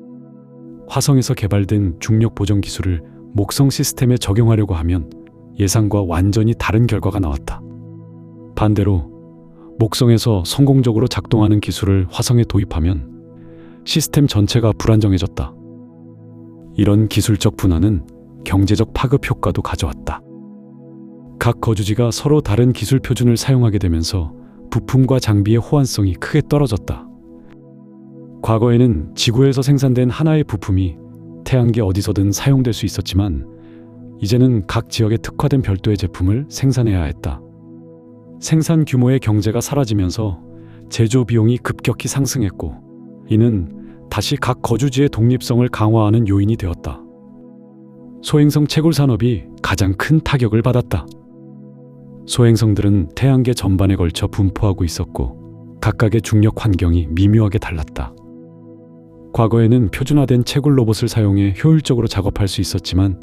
화성에서 개발된 중력 보정 기술을 목성 시스템에 적용하려고 하면 예상과 완전히 다른 결과가 나왔다. 반대로 목성에서 성공적으로 작동하는 기술을 화성에 도입하면 시스템 전체가 불안정해졌다. 이런 기술적 분화는 경제적 파급 효과도 가져왔다. 각 거주지가 서로 다른 기술 표준을 사용하게 되면서 부품과 장비의 호환성이 크게 떨어졌다. 과거에는 지구에서 생산된 하나의 부품이 태양계 어디서든 사용될 수 있었지만 이제는 각 지역에 특화된 별도의 제품을 생산해야 했다. 생산 규모의 경제가 사라지면서 제조 비용이 급격히 상승했고, 이는 다시 각 거주지의 독립성을 강화하는 요인이 되었다. 소행성 채굴 산업이 가장 큰 타격을 받았다. 소행성들은 태양계 전반에 걸쳐 분포하고 있었고 각각의 중력 환경이 미묘하게 달랐다. 과거에는 표준화된 채굴 로봇을 사용해 효율적으로 작업할 수 있었지만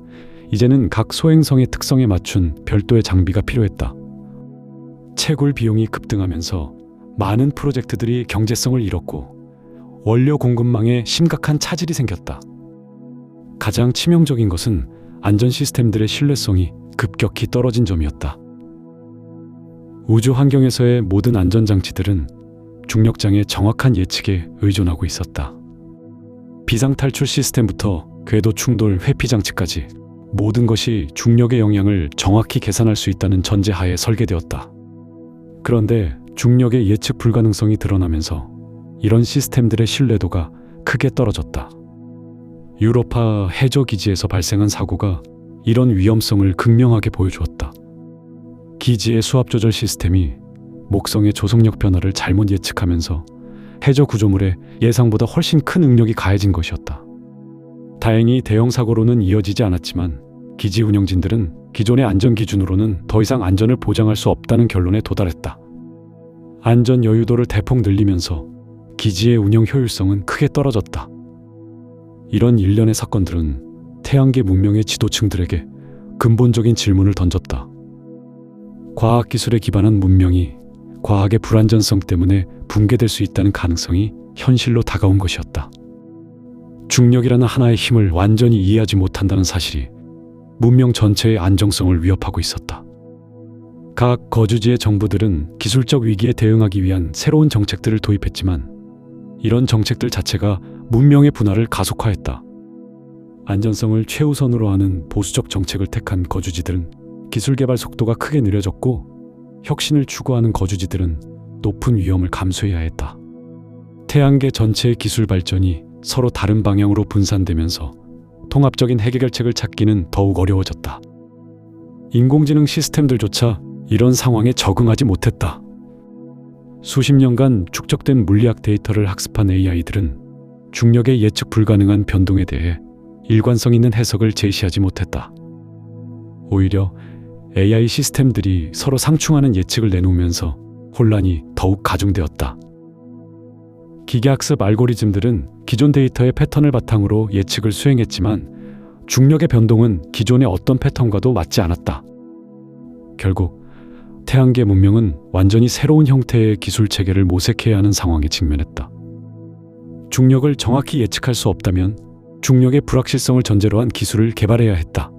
이제는 각 소행성의 특성에 맞춘 별도의 장비가 필요했다. 채굴 비용이 급등하면서 많은 프로젝트들이 경제성을 잃었고 원료 공급망에 심각한 차질이 생겼다. 가장 치명적인 것은 안전 시스템들의 신뢰성이 급격히 떨어진 점이었다. 우주 환경에서의 모든 안전장치들은 중력장의 정확한 예측에 의존하고 있었다. 비상탈출 시스템부터 궤도 충돌 회피 장치까지 모든 것이 중력의 영향을 정확히 계산할 수 있다는 전제하에 설계되었다. 그런데 중력의 예측 불가능성이 드러나면서 이런 시스템들의 신뢰도가 크게 떨어졌다. 유로파 해저 기지에서 발생한 사고가 이런 위험성을 극명하게 보여주었다. 기지의 수압 조절 시스템이 목성의 조속력 변화를 잘못 예측하면서 해저 구조물에 예상보다 훨씬 큰 응력이 가해진 것이었다. 다행히 대형 사고로는 이어지지 않았지만 기지 운영진들은 기존의 안전 기준으로는 더 이상 안전을 보장할 수 없다는 결론에 도달했다. 안전 여유도를 대폭 늘리면서 기지의 운영 효율성은 크게 떨어졌다. 이런 일련의 사건들은 태양계 문명의 지도층들에게 근본적인 질문을 던졌다. 과학기술에 기반한 문명이 과학의 불완전성 때문에 붕괴될 수 있다는 가능성이 현실로 다가온 것이었다. 중력이라는 하나의 힘을 완전히 이해하지 못한다는 사실이 문명 전체의 안정성을 위협하고 있었다. 각 거주지의 정부들은 기술적 위기에 대응하기 위한 새로운 정책들을 도입했지만 이런 정책들 자체가 문명의 분화를 가속화했다. 안전성을 최우선으로 하는 보수적 정책을 택한 거주지들은 기술 개발 속도가 크게 느려졌고, 혁신을 추구하는 거주지들은 높은 위험을 감수해야 했다. 태양계 전체의 기술 발전이 서로 다른 방향으로 분산되면서 통합적인 해결책을 찾기는 더욱 어려워졌다. 인공지능 시스템들조차 이런 상황에 적응하지 못했다. 수십 년간 축적된 물리학 데이터를 학습한 AI들은 중력의 예측 불가능한 변동에 대해 일관성 있는 해석을 제시하지 못했다. 오히려 AI 시스템들이 서로 상충하는 예측을 내놓으면서 혼란이 더욱 가중되었다. 기계학습 알고리즘들은 기존 데이터의 패턴을 바탕으로 예측을 수행했지만 중력의 변동은 기존의 어떤 패턴과도 맞지 않았다. 결국 태양계 문명은 완전히 새로운 형태의 기술 체계를 모색해야 하는 상황에 직면했다. 중력을 정확히 예측할 수 없다면 중력의 불확실성을 전제로 한 기술을 개발해야 했다.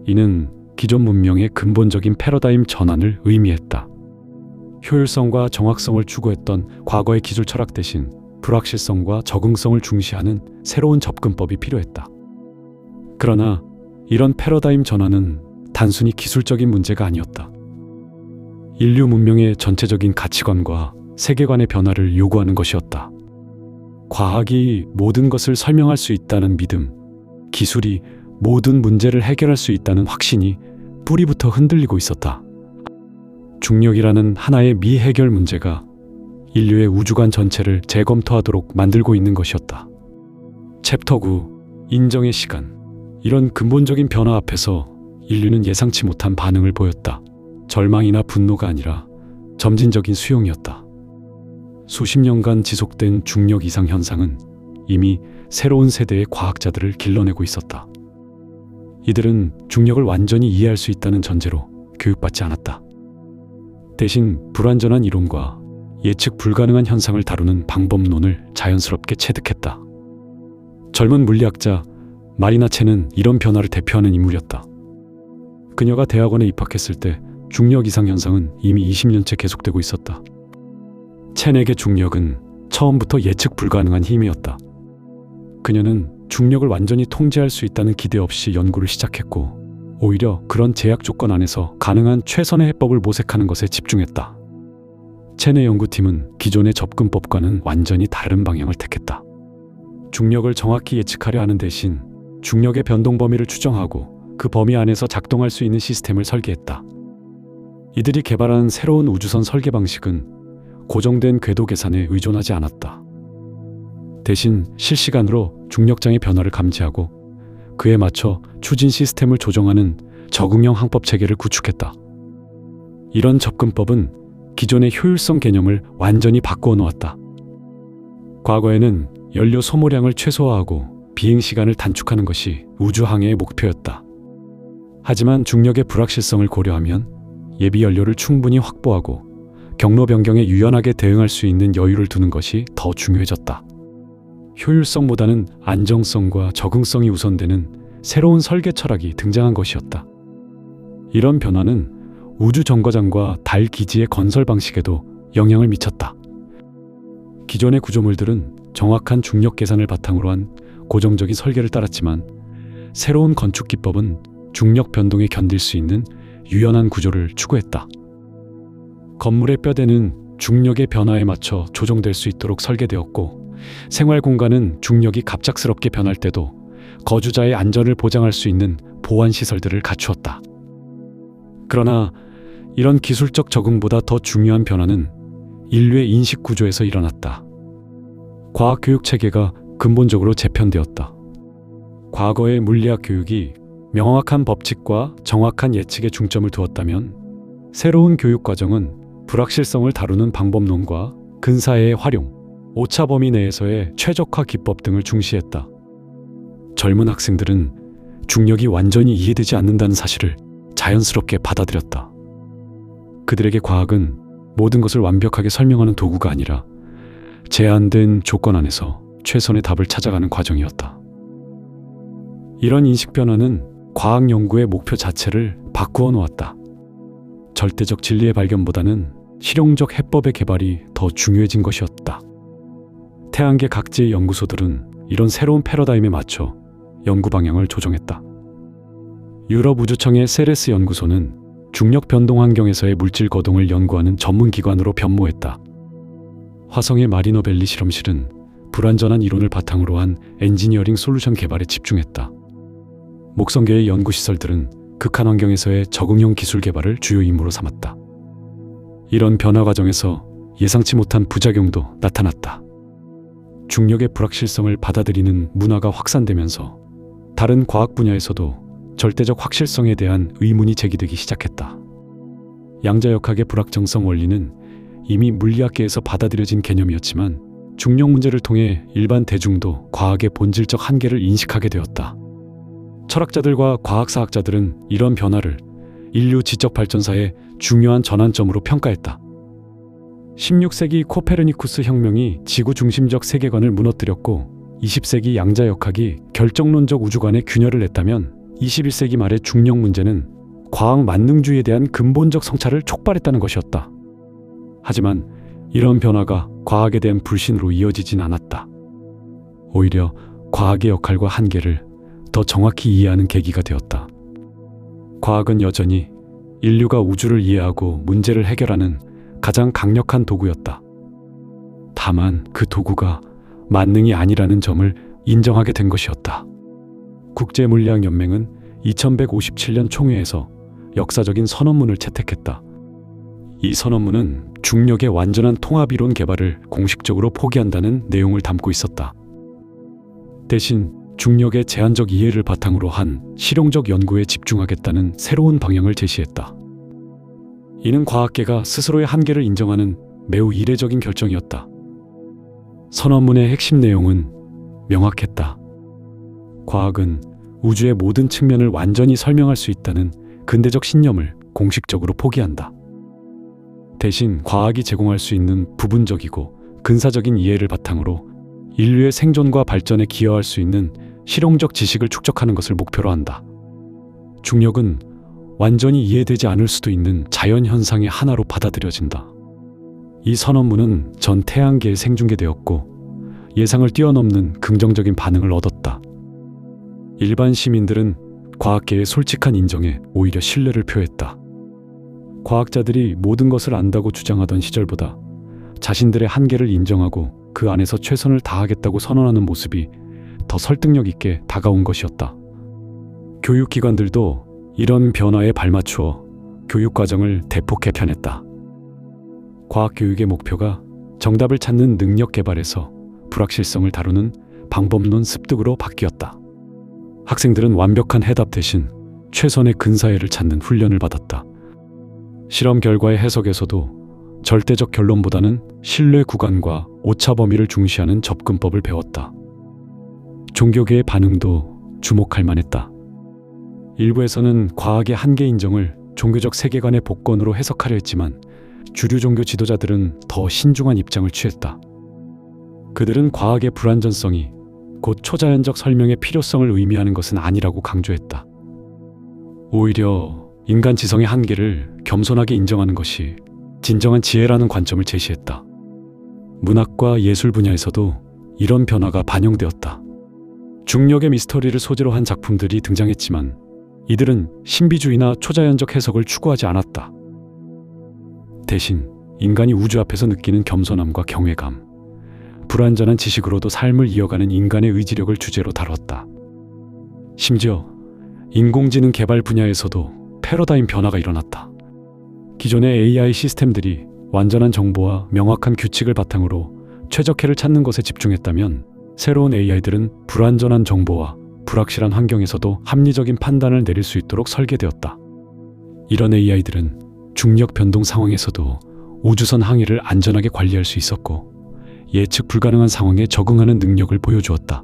이는 기존 문명의 근본적인 패러다임 전환을 의미했다. 효율성과 정확성을 추구했던 과거의 기술 철학 대신 불확실성과 적응성을 중시하는 새로운 접근법이 필요했다. 그러나 이런 패러다임 전환은 단순히 기술적인 문제가 아니었다. 인류 문명의 전체적인 가치관과 세계관의 변화를 요구하는 것이었다. 과학이 모든 것을 설명할 수 있다는 믿음, 기술이 모든 문제를 해결할 수 있다는 확신이 뿌리부터 흔들리고 있었다. 중력이라는 하나의 미해결 문제가 인류의 우주관 전체를 재검토하도록 만들고 있는 것이었다. 챕터 9. 인정의 시간. 이런 근본적인 변화 앞에서 인류는 예상치 못한 반응을 보였다. 절망이나 분노가 아니라 점진적인 수용이었다. 수십 년간 지속된 중력 이상 현상은 이미 새로운 세대의 과학자들을 길러내고 있었다. 이들은 중력을 완전히 이해할 수 있다는 전제로 교육받지 않았다. 대신 불완전한 이론과 예측 불가능한 현상을 다루는 방법론을 자연스럽게 체득했다. 젊은 물리학자 마리나 첸은 이런 변화를 대표하는 인물이었다. 그녀가 대학원에 입학했을 때 중력 이상 현상은 이미 20년째 계속되고 있었다. 첸에게 중력은 처음부터 예측 불가능한 힘이었다. 그녀는 중력을 완전히 통제할 수 있다는 기대 없이 연구를 시작했고, 오히려 그런 제약 조건 안에서 가능한 최선의 해법을 모색하는 것에 집중했다. 첸의 연구팀은 기존의 접근법과는 완전히 다른 방향을 택했다. 중력을 정확히 예측하려 하는 대신 중력의 변동 범위를 추정하고 그 범위 안에서 작동할 수 있는 시스템을 설계했다. 이들이 개발한 새로운 우주선 설계 방식은 고정된 궤도 계산에 의존하지 않았다. 대신 실시간으로 중력장의 변화를 감지하고 그에 맞춰 추진 시스템을 조정하는 적응형 항법 체계를 구축했다. 이런 접근법은 기존의 효율성 개념을 완전히 바꾸어 놓았다. 과거에는 연료 소모량을 최소화하고 비행 시간을 단축하는 것이 우주항해의 목표였다. 하지만 중력의 불확실성을 고려하면 예비 연료를 충분히 확보하고 경로 변경에 유연하게 대응할 수 있는 여유를 두는 것이 더 중요해졌다. 효율성보다는 안정성과 적응성이 우선되는 새로운 설계 철학이 등장한 것이었다. 이런 변화는 우주 정거장과 달 기지의 건설 방식에도 영향을 미쳤다. 기존의 구조물들은 정확한 중력 계산을 바탕으로 한 고정적인 설계를 따랐지만 새로운 건축 기법은 중력 변동에 견딜 수 있는 유연한 구조를 추구했다. 건물의 뼈대는 중력의 변화에 맞춰 조정될 수 있도록 설계되었고, 생활 공간은 중력이 갑작스럽게 변할 때도 거주자의 안전을 보장할 수 있는 보안 시설들을 갖추었다. 그러나 이런 기술적 적응보다 더 중요한 변화는 인류의 인식 구조에서 일어났다. 과학 교육 체계가 근본적으로 재편되었다. 과거의 물리학 교육이 명확한 법칙과 정확한 예측에 중점을 두었다면, 새로운 교육 과정은 불확실성을 다루는 방법론과 근사의 활용, 오차 범위 내에서의 최적화 기법 등을 중시했다. 젊은 학생들은 중력이 완전히 이해되지 않는다는 사실을 자연스럽게 받아들였다. 그들에게 과학은 모든 것을 완벽하게 설명하는 도구가 아니라 제한된 조건 안에서 최선의 답을 찾아가는 과정이었다. 이런 인식 변화는 과학 연구의 목표 자체를 바꾸어 놓았다. 절대적 진리의 발견보다는 실용적 해법의 개발이 더 중요해진 것이었다. 태양계 각지의 연구소들은 이런 새로운 패러다임에 맞춰 연구 방향을 조정했다. 유럽 우주청의 세레스 연구소는 중력 변동 환경에서의 물질 거동을 연구하는 전문 기관으로 변모했다. 화성의 마리노벨리 실험실은 불완전한 이론을 바탕으로 한 엔지니어링 솔루션 개발에 집중했다. 목성계의 연구시설들은 극한 환경에서의 적응형 기술 개발을 주요 임무로 삼았다. 이런 변화 과정에서 예상치 못한 부작용도 나타났다. 중력의 불확실성을 받아들이는 문화가 확산되면서 다른 과학 분야에서도 절대적 확실성에 대한 의문이 제기되기 시작했다. 양자역학의 불확정성 원리는 이미 물리학계에서 받아들여진 개념이었지만 중력 문제를 통해 일반 대중도 과학의 본질적 한계를 인식하게 되었다. 철학자들과 과학사학자들은 이런 변화를 인류 지적 발전사의 중요한 전환점으로 평가했다. 16세기 코페르니쿠스 혁명이 지구 중심적 세계관을 무너뜨렸고 20세기 양자역학이 결정론적 우주관의 균열을 냈다면 21세기 말의 중력 문제는 과학 만능주의에 대한 근본적 성찰을 촉발했다는 것이었다. 하지만 이런 변화가 과학에 대한 불신으로 이어지진 않았다. 오히려 과학의 역할과 한계를 더 정확히 이해하는 계기가 되었다. 과학은 여전히 인류가 우주를 이해하고 문제를 해결하는 가장 강력한 도구였다. 다만 그 도구가 만능이 아니라는 점을 인정하게 된 것이었다. 국제물리학연맹은 2157년 총회에서 역사적인 선언문을 채택했다. 이 선언문은 중력의 완전한 통합이론 개발을 공식적으로 포기한다는 내용을 담고 있었다. 대신 중력의 제한적 이해를 바탕으로 한 실용적 연구에 집중하겠다는 새로운 방향을 제시했다. 이는 과학계가 스스로의 한계를 인정하는 매우 이례적인 결정이었다. 선언문의 핵심 내용은 명확했다. 과학은 우주의 모든 측면을 완전히 설명할 수 있다는 근대적 신념을 공식적으로 포기한다. 대신 과학이 제공할 수 있는 부분적이고 근사적인 이해를 바탕으로 인류의 생존과 발전에 기여할 수 있는 실용적 지식을 축적하는 것을 목표로 한다. 중력은 완전히 이해되지 않을 수도 있는 자연현상의 하나로 받아들여진다. 이 선언문은 전 태양계에 생중계되었고 예상을 뛰어넘는 긍정적인 반응을 얻었다. 일반 시민들은 과학계의 솔직한 인정에 오히려 신뢰를 표했다. 과학자들이 모든 것을 안다고 주장하던 시절보다 자신들의 한계를 인정하고 그 안에서 최선을 다하겠다고 선언하는 모습이 더 설득력 있게 다가온 것이었다. 교육기관들도 이런 변화에 발맞추어 교육과정을 대폭 개편했다. 과학교육의 목표가 정답을 찾는 능력 개발에서 불확실성을 다루는 방법론 습득으로 바뀌었다. 학생들은 완벽한 해답 대신 최선의 근사해를 찾는 훈련을 받았다. 실험 결과의 해석에서도 절대적 결론보다는 신뢰 구간과 오차 범위를 중시하는 접근법을 배웠다. 종교계의 반응도 주목할 만했다. 일부에서는 과학의 한계 인정을 종교적 세계관의 복권으로 해석하려 했지만 주류 종교 지도자들은 더 신중한 입장을 취했다. 그들은 과학의 불완전성이 곧 초자연적 설명의 필요성을 의미하는 것은 아니라고 강조했다. 오히려 인간 지성의 한계를 겸손하게 인정하는 것이 진정한 지혜라는 관점을 제시했다. 문학과 예술 분야에서도 이런 변화가 반영되었다. 중력의 미스터리를 소재로 한 작품들이 등장했지만 이들은 신비주의나 초자연적 해석을 추구하지 않았다. 대신 인간이 우주 앞에서 느끼는 겸손함과 경외감, 불완전한 지식으로도 삶을 이어가는 인간의 의지력을 주제로 다뤘다. 심지어 인공지능 개발 분야에서도 패러다임 변화가 일어났다. 기존의 AI 시스템들이 완전한 정보와 명확한 규칙을 바탕으로 최적해를 찾는 것에 집중했다면 새로운 AI들은 불완전한 정보와 불확실한 환경에서도 합리적인 판단을 내릴 수 있도록 설계되었다. 이런 AI들은 중력 변동 상황에서도 우주선 항해를 안전하게 관리할 수 있었고 예측 불가능한 상황에 적응하는 능력을 보여주었다.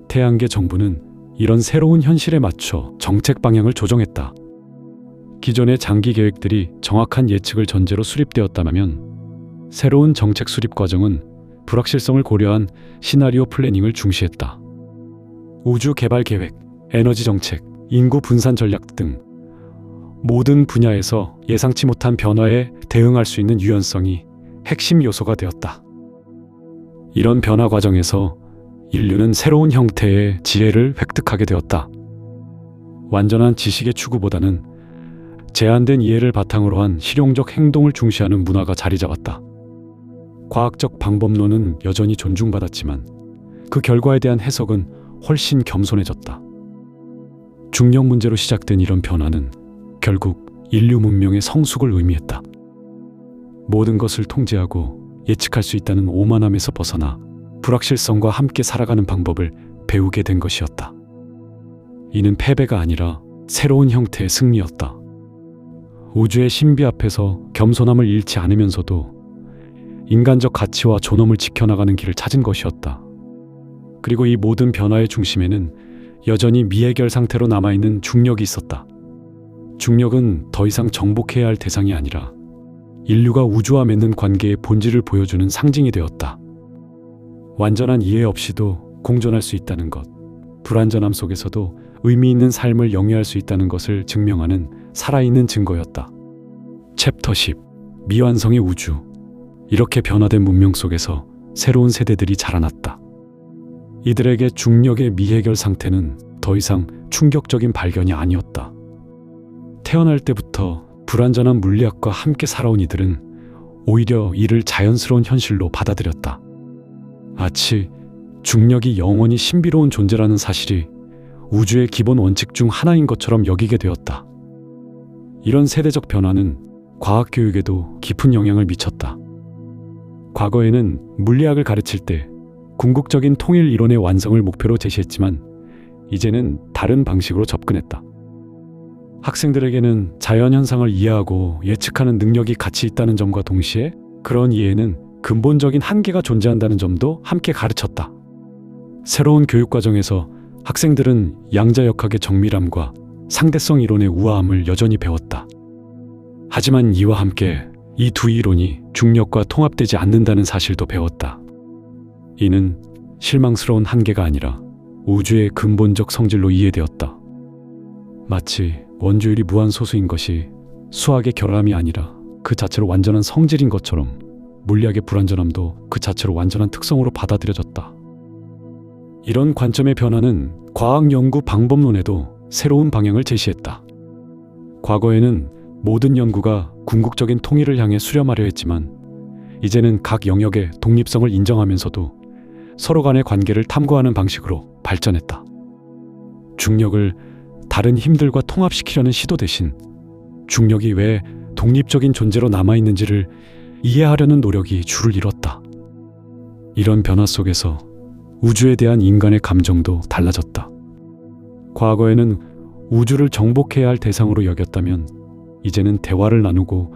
태양계 정부는 이런 새로운 현실에 맞춰 정책 방향을 조정했다. 기존의 장기 계획들이 정확한 예측을 전제로 수립되었다면 새로운 정책 수립 과정은 불확실성을 고려한 시나리오 플래닝을 중시했다. 우주 개발 계획, 에너지 정책, 인구 분산 전략 등 모든 분야에서 예상치 못한 변화에 대응할 수 있는 유연성이 핵심 요소가 되었다. 이런 변화 과정에서 인류는 새로운 형태의 지혜를 획득하게 되었다. 완전한 지식의 추구보다는 제한된 이해를 바탕으로 한 실용적 행동을 중시하는 문화가 자리 잡았다. 과학적 방법론은 여전히 존중받았지만 그 결과에 대한 해석은 훨씬 겸손해졌다. 중력 문제로 시작된 이런 변화는 결국 인류 문명의 성숙을 의미했다. 모든 것을 통제하고 예측할 수 있다는 오만함에서 벗어나 불확실성과 함께 살아가는 방법을 배우게 된 것이었다. 이는 패배가 아니라 새로운 형태의 승리였다. 우주의 신비 앞에서 겸손함을 잃지 않으면서도 인간적 가치와 존엄을 지켜나가는 길을 찾은 것이었다. 그리고 이 모든 변화의 중심에는 여전히 미해결 상태로 남아있는 중력이 있었다. 중력은 더 이상 정복해야 할 대상이 아니라 인류가 우주와 맺는 관계의 본질을 보여주는 상징이 되었다. 완전한 이해 없이도 공존할 수 있다는 것, 불완전함 속에서도 의미 있는 삶을 영위할 수 있다는 것을 증명하는 살아있는 증거였다. 챕터 10. 미완성의 우주. 이렇게 변화된 문명 속에서 새로운 세대들이 자라났다. 이들에게 중력의 미해결 상태는 더 이상 충격적인 발견이 아니었다. 태어날 때부터 불완전한 물리학과 함께 살아온 이들은 오히려 이를 자연스러운 현실로 받아들였다. 마치 중력이 영원히 신비로운 존재라는 사실이 우주의 기본 원칙 중 하나인 것처럼 여기게 되었다. 이런 세대적 변화는 과학 교육에도 깊은 영향을 미쳤다. 과거에는 물리학을 가르칠 때 궁극적인 통일 이론의 완성을 목표로 제시했지만 이제는 다른 방식으로 접근했다. 학생들에게는 자연현상을 이해하고 예측하는 능력이 같이 있다는 점과 동시에 그런 이해는 근본적인 한계가 존재한다는 점도 함께 가르쳤다. 새로운 교육과정에서 학생들은 양자역학의 정밀함과 상대성 이론의 우아함을 여전히 배웠다. 하지만 이와 함께 이 두 이론이 중력과 통합되지 않는다는 사실도 배웠다. 이는 실망스러운 한계가 아니라 우주의 근본적 성질로 이해되었다. 마치 원주율이 무한소수인 것이 수학의 결함이 아니라 그 자체로 완전한 성질인 것처럼 물리학의 불완전함도 그 자체로 완전한 특성으로 받아들여졌다. 이런 관점의 변화는 과학 연구 방법론에도 새로운 방향을 제시했다. 과거에는 모든 연구가 궁극적인 통일을 향해 수렴하려 했지만 이제는 각 영역의 독립성을 인정하면서도 서로 간의 관계를 탐구하는 방식으로 발전했다. 중력을 다른 힘들과 통합시키려는 시도 대신 중력이 왜 독립적인 존재로 남아있는지를 이해하려는 노력이 줄을 이뤘다. 이런 변화 속에서 우주에 대한 인간의 감정도 달라졌다. 과거에는 우주를 정복해야 할 대상으로 여겼다면 이제는 대화를 나누고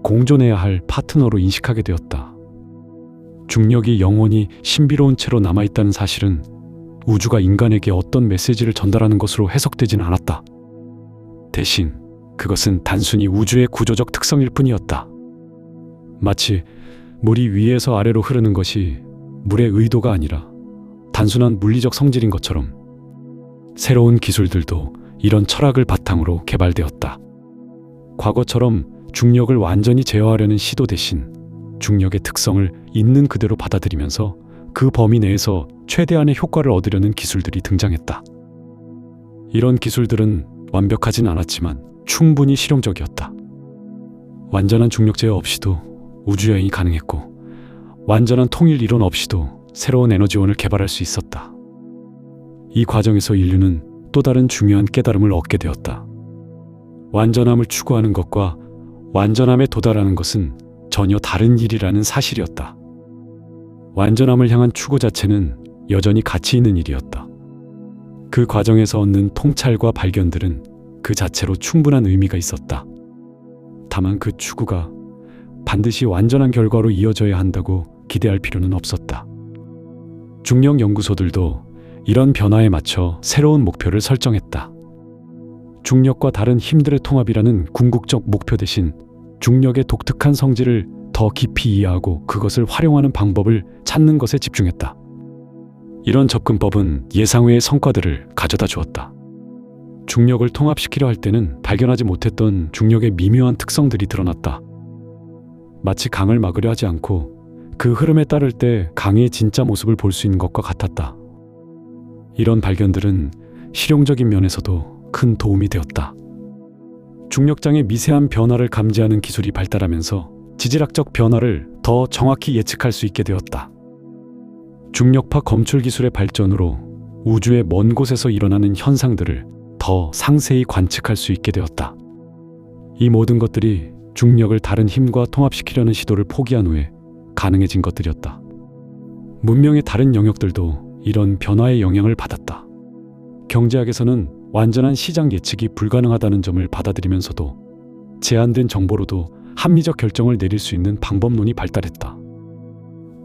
공존해야 할 파트너로 인식하게 되었다. 중력이 영원히 신비로운 채로 남아있다는 사실은 우주가 인간에게 어떤 메시지를 전달하는 것으로 해석되진 않았다. 대신 그것은 단순히 우주의 구조적 특성일 뿐이었다. 마치 물이 위에서 아래로 흐르는 것이 물의 의도가 아니라 단순한 물리적 성질인 것처럼 새로운 기술들도 이런 철학을 바탕으로 개발되었다. 과거처럼 중력을 완전히 제어하려는 시도 대신 중력의 특성을 있는 그대로 받아들이면서 그 범위 내에서 최대한의 효과를 얻으려는 기술들이 등장했다. 이런 기술들은 완벽하진 않았지만 충분히 실용적이었다. 완전한 중력 제어 없이도 우주여행이 가능했고 완전한 통일 이론 없이도 새로운 에너지원을 개발할 수 있었다. 이 과정에서 인류는 또 다른 중요한 깨달음을 얻게 되었다. 완전함을 추구하는 것과 완전함에 도달하는 것은 전혀 다른 일이라는 사실이었다. 완전함을 향한 추구 자체는 여전히 가치 있는 일이었다. 그 과정에서 얻는 통찰과 발견들은 그 자체로 충분한 의미가 있었다. 다만 그 추구가 반드시 완전한 결과로 이어져야 한다고 기대할 필요는 없었다. 중력 연구소들도 이런 변화에 맞춰 새로운 목표를 설정했다. 중력과 다른 힘들의 통합이라는 궁극적 목표 대신 중력의 독특한 성질을 더 깊이 이해하고 그것을 활용하는 방법을 찾는 것에 집중했다. 이런 접근법은 예상 외의 성과들을 가져다 주었다. 중력을 통합시키려 할 때는 발견하지 못했던 중력의 미묘한 특성들이 드러났다. 마치 강을 막으려 하지 않고 그 흐름에 따를 때 강의 진짜 모습을 볼 수 있는 것과 같았다. 이런 발견들은 실용적인 면에서도 큰 도움이 되었다. 중력장의 미세한 변화를 감지하는 기술이 발달하면서 지질학적 변화를 더 정확히 예측할 수 있게 되었다. 중력파 검출 기술의 발전으로 우주의 먼 곳에서 일어나는 현상들을 더 상세히 관측할 수 있게 되었다. 이 모든 것들이 중력을 다른 힘과 통합시키려는 시도를 포기한 후에 가능해진 것들이었다. 문명의 다른 영역들도 이런 변화의 영향을 받았다. 경제학에서는 완전한 시장 예측이 불가능하다는 점을 받아들이면서도 제한된 정보로도 합리적 결정을 내릴 수 있는 방법론이 발달했다.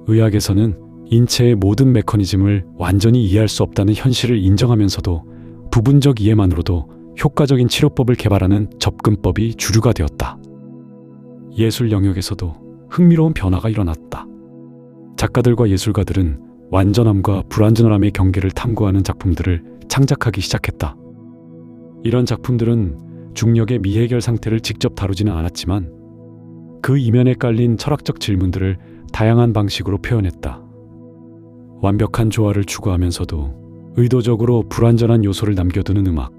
의학에서는 인체의 모든 메커니즘을 완전히 이해할 수 없다는 현실을 인정하면서도 부분적 이해만으로도 효과적인 치료법을 개발하는 접근법이 주류가 되었다. 예술 영역에서도 흥미로운 변화가 일어났다. 작가들과 예술가들은 완전함과 불완전함의 경계를 탐구하는 작품들을 창작하기 시작했다. 이런 작품들은 중력의 미해결 상태를 직접 다루지는 않았지만 그 이면에 깔린 철학적 질문들을 다양한 방식으로 표현했다. 완벽한 조화를 추구하면서도 의도적으로 불완전한 요소를 남겨두는 음악,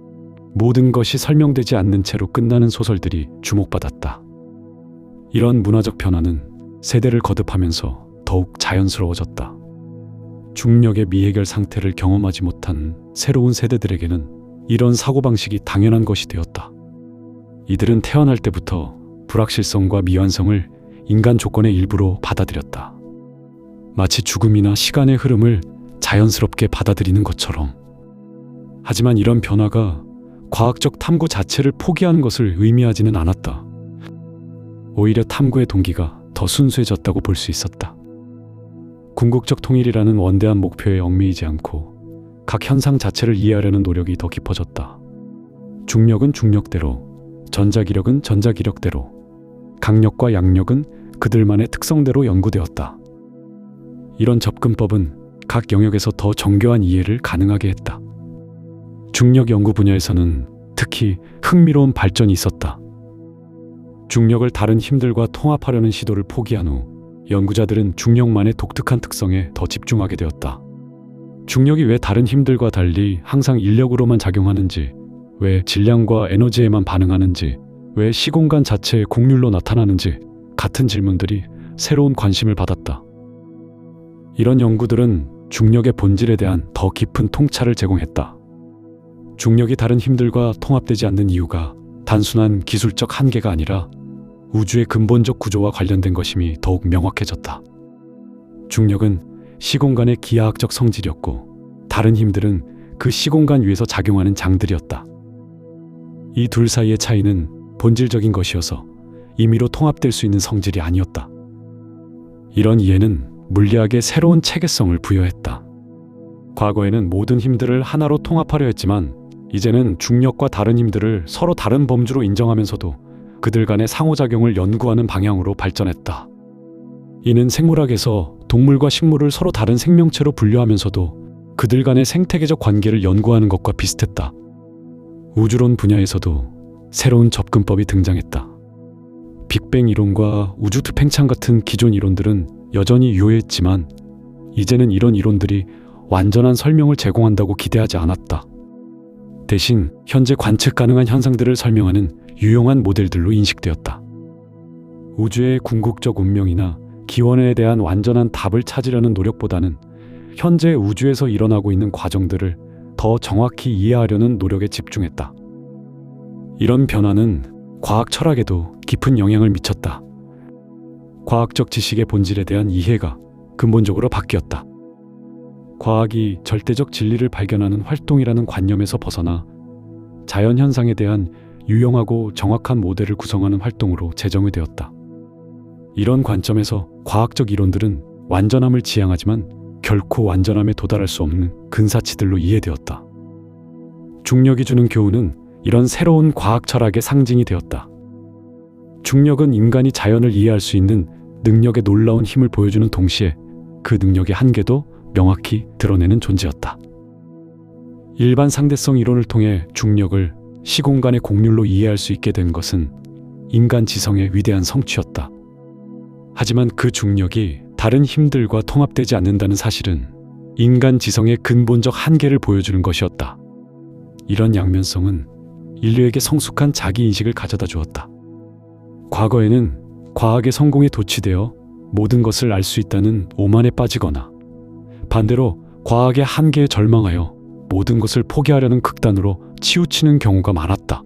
모든 것이 설명되지 않는 채로 끝나는 소설들이 주목받았다. 이런 문화적 변화는 세대를 거듭하면서 더욱 자연스러워졌다. 중력의 미해결 상태를 경험하지 못한 새로운 세대들에게는 이런 사고방식이 당연한 것이 되었다. 이들은 태어날 때부터 불확실성과 미완성을 인간 조건의 일부로 받아들였다. 마치 죽음이나 시간의 흐름을 자연스럽게 받아들이는 것처럼. 하지만 이런 변화가 과학적 탐구 자체를 포기하는 것을 의미하지는 않았다. 오히려 탐구의 동기가 더 순수해졌다고 볼 수 있었다. 궁극적 통일이라는 원대한 목표에 얽매이지 않고 각 현상 자체를 이해하려는 노력이 더 깊어졌다. 중력은 중력대로, 전자기력은 전자기력대로, 강력과 양력은 그들만의 특성대로 연구되었다. 이런 접근법은 각 영역에서 더 정교한 이해를 가능하게 했다. 중력 연구 분야에서는 특히 흥미로운 발전이 있었다. 중력을 다른 힘들과 통합하려는 시도를 포기한 후 연구자들은 중력만의 독특한 특성에 더 집중하게 되었다. 중력이 왜 다른 힘들과 달리 항상 인력으로만 작용하는지, 왜 질량과 에너지에만 반응하는지, 왜 시공간 자체의 곡률로 나타나는지 같은 질문들이 새로운 관심을 받았다. 이런 연구들은 중력의 본질에 대한 더 깊은 통찰을 제공했다. 중력이 다른 힘들과 통합되지 않는 이유가 단순한 기술적 한계가 아니라 우주의 근본적 구조와 관련된 것임이 더욱 명확해졌다. 중력은 시공간의 기하학적 성질이었고 다른 힘들은 그 시공간 위에서 작용하는 장들이었다. 이 둘 사이의 차이는 본질적인 것이어서 임의로 통합될 수 있는 성질이 아니었다. 이런 이해는 물리학에 새로운 체계성을 부여했다. 과거에는 모든 힘들을 하나로 통합하려 했지만 이제는 중력과 다른 힘들을 서로 다른 범주로 인정하면서도 그들 간의 상호작용을 연구하는 방향으로 발전했다. 이는 생물학에서 동물과 식물을 서로 다른 생명체로 분류하면서도 그들 간의 생태계적 관계를 연구하는 것과 비슷했다. 우주론 분야에서도 새로운 접근법이 등장했다. 빅뱅 이론과 우주 팽창 같은 기존 이론들은 여전히 유효했지만 이제는 이런 이론들이 완전한 설명을 제공한다고 기대하지 않았다. 대신 현재 관측 가능한 현상들을 설명하는 유용한 모델들로 인식되었다. 우주의 궁극적 운명이나 기원에 대한 완전한 답을 찾으려는 노력보다는 현재 우주에서 일어나고 있는 과정들을 더 정확히 이해하려는 노력에 집중했다. 이런 변화는 과학 철학에도 깊은 영향을 미쳤다. 과학적 지식의 본질에 대한 이해가 근본적으로 바뀌었다. 과학이 절대적 진리를 발견하는 활동이라는 관념에서 벗어나 자연 현상에 대한 유용하고 정확한 모델을 구성하는 활동으로 재정이 되었다. 이런 관점에서 과학적 이론들은 완전함을 지향하지만 결코 완전함에 도달할 수 없는 근사치들로 이해되었다. 중력이 주는 교훈은 이런 새로운 과학 철학의 상징이 되었다. 중력은 인간이 자연을 이해할 수 있는 능력의 놀라운 힘을 보여주는 동시에 그 능력의 한계도 명확히 드러내는 존재였다. 일반 상대성 이론을 통해 중력을 시공간의 곡률로 이해할 수 있게 된 것은 인간 지성의 위대한 성취였다. 하지만 그 중력이 다른 힘들과 통합되지 않는다는 사실은 인간 지성의 근본적 한계를 보여주는 것이었다. 이런 양면성은 인류에게 성숙한 자기인식을 가져다 주었다. 과거에는 과학의 성공에 도취되어 모든 것을 알 수 있다는 오만에 빠지거나 반대로 과학의 한계에 절망하여 모든 것을 포기하려는 극단으로 치우치는 경우가 많았다.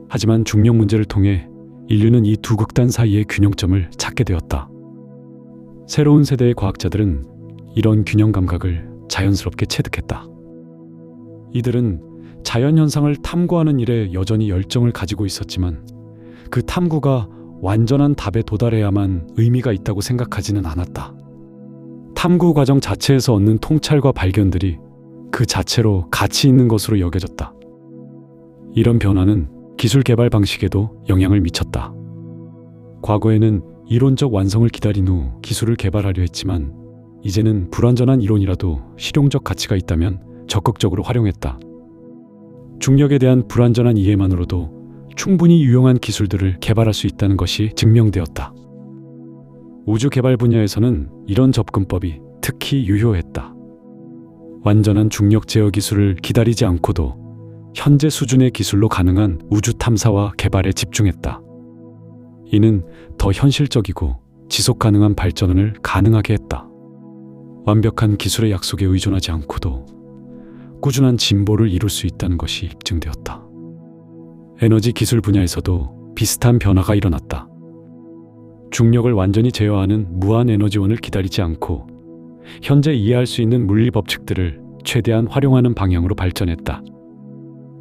하지만 중력 문제를 통해 인류는 이 두 극단 사이의 균형점을 찾게 되었다. 새로운 세대의 과학자들은 이런 균형 감각을 자연스럽게 체득했다. 이들은 자연현상을 탐구하는 일에 여전히 열정을 가지고 있었지만 그 탐구가 완전한 답에 도달해야만 의미가 있다고 생각하지는 않았다. 탐구 과정 자체에서 얻는 통찰과 발견들이 그 자체로 가치 있는 것으로 여겨졌다. 이런 변화는 기술 개발 방식에도 영향을 미쳤다. 과거에는 이론적 완성을 기다린 후 기술을 개발하려 했지만 이제는 불완전한 이론이라도 실용적 가치가 있다면 적극적으로 활용했다. 중력에 대한 불완전한 이해만으로도 충분히 유용한 기술들을 개발할 수 있다는 것이 증명되었다. 우주 개발 분야에서는 이런 접근법이 특히 유효했다. 완전한 중력 제어 기술을 기다리지 않고도 현재 수준의 기술로 가능한 우주 탐사와 개발에 집중했다. 이는 더 현실적이고 지속 가능한 발전을 가능하게 했다. 완벽한 기술의 약속에 의존하지 않고도 꾸준한 진보를 이룰 수 있다는 것이 입증되었다. 에너지 기술 분야에서도 비슷한 변화가 일어났다. 중력을 완전히 제어하는 무한 에너지원을 기다리지 않고 현재 이해할 수 있는 물리 법칙들을 최대한 활용하는 방향으로 발전했다.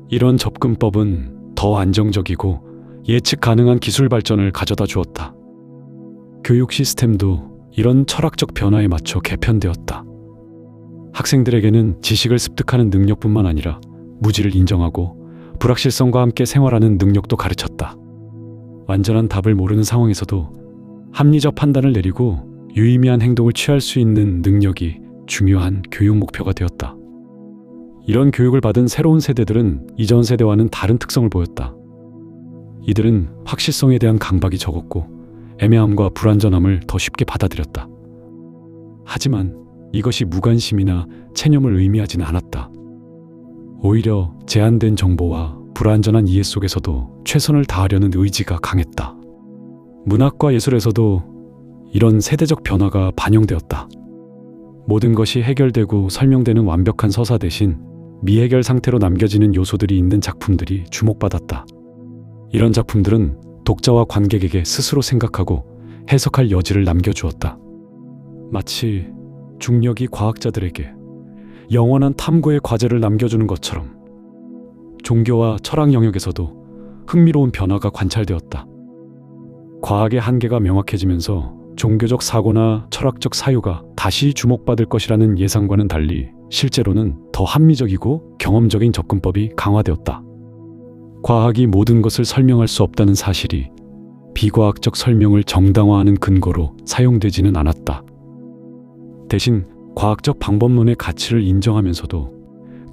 이런 접근법은 더 안정적이고 예측 가능한 기술 발전을 가져다 주었다. 교육 시스템도 이런 철학적 변화에 맞춰 개편되었다. 학생들에게는 지식을 습득하는 능력뿐만 아니라 무지를 인정하고 불확실성과 함께 생활하는 능력도 가르쳤다. 완전한 답을 모르는 상황에서도 합리적 판단을 내리고 유의미한 행동을 취할 수 있는 능력이 중요한 교육 목표가 되었다. 이런 교육을 받은 새로운 세대들은 이전 세대와는 다른 특성을 보였다. 이들은 확실성에 대한 강박이 적었고 애매함과 불완전함을 더 쉽게 받아들였다. 하지만 이것이 무관심이나 체념을 의미하지는 않았다. 오히려 제한된 정보와 불완전한 이해 속에서도 최선을 다하려는 의지가 강했다. 문학과 예술에서도 이런 세대적 변화가 반영되었다. 모든 것이 해결되고 설명되는 완벽한 서사 대신 미해결 상태로 남겨지는 요소들이 있는 작품들이 주목받았다. 이런 작품들은 독자와 관객에게 스스로 생각하고 해석할 여지를 남겨주었다. 마치 중력이 과학자들에게 영원한 탐구의 과제를 남겨주는 것처럼 종교와 철학 영역에서도 흥미로운 변화가 관찰되었다. 과학의 한계가 명확해지면서 종교적 사고나 철학적 사유가 다시 주목받을 것이라는 예상과는 달리 실제로는 더 합리적이고 경험적인 접근법이 강화되었다. 과학이 모든 것을 설명할 수 없다는 사실이 비과학적 설명을 정당화하는 근거로 사용되지는 않았다. 대신 과학적 방법론의 가치를 인정하면서도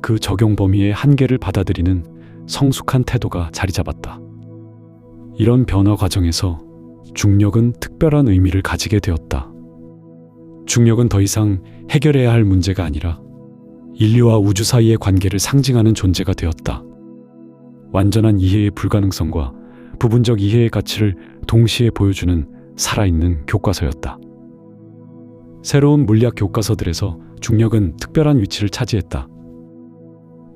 그 적용 범위의 한계를 받아들이는 성숙한 태도가 자리 잡았다. 이런 변화 과정에서 중력은 특별한 의미를 가지게 되었다. 중력은 더 이상 해결해야 할 문제가 아니라 인류와 우주 사이의 관계를 상징하는 존재가 되었다. 완전한 이해의 불가능성과 부분적 이해의 가치를 동시에 보여주는 살아있는 교과서였다. 새로운 물리학 교과서들에서 중력은 특별한 위치를 차지했다.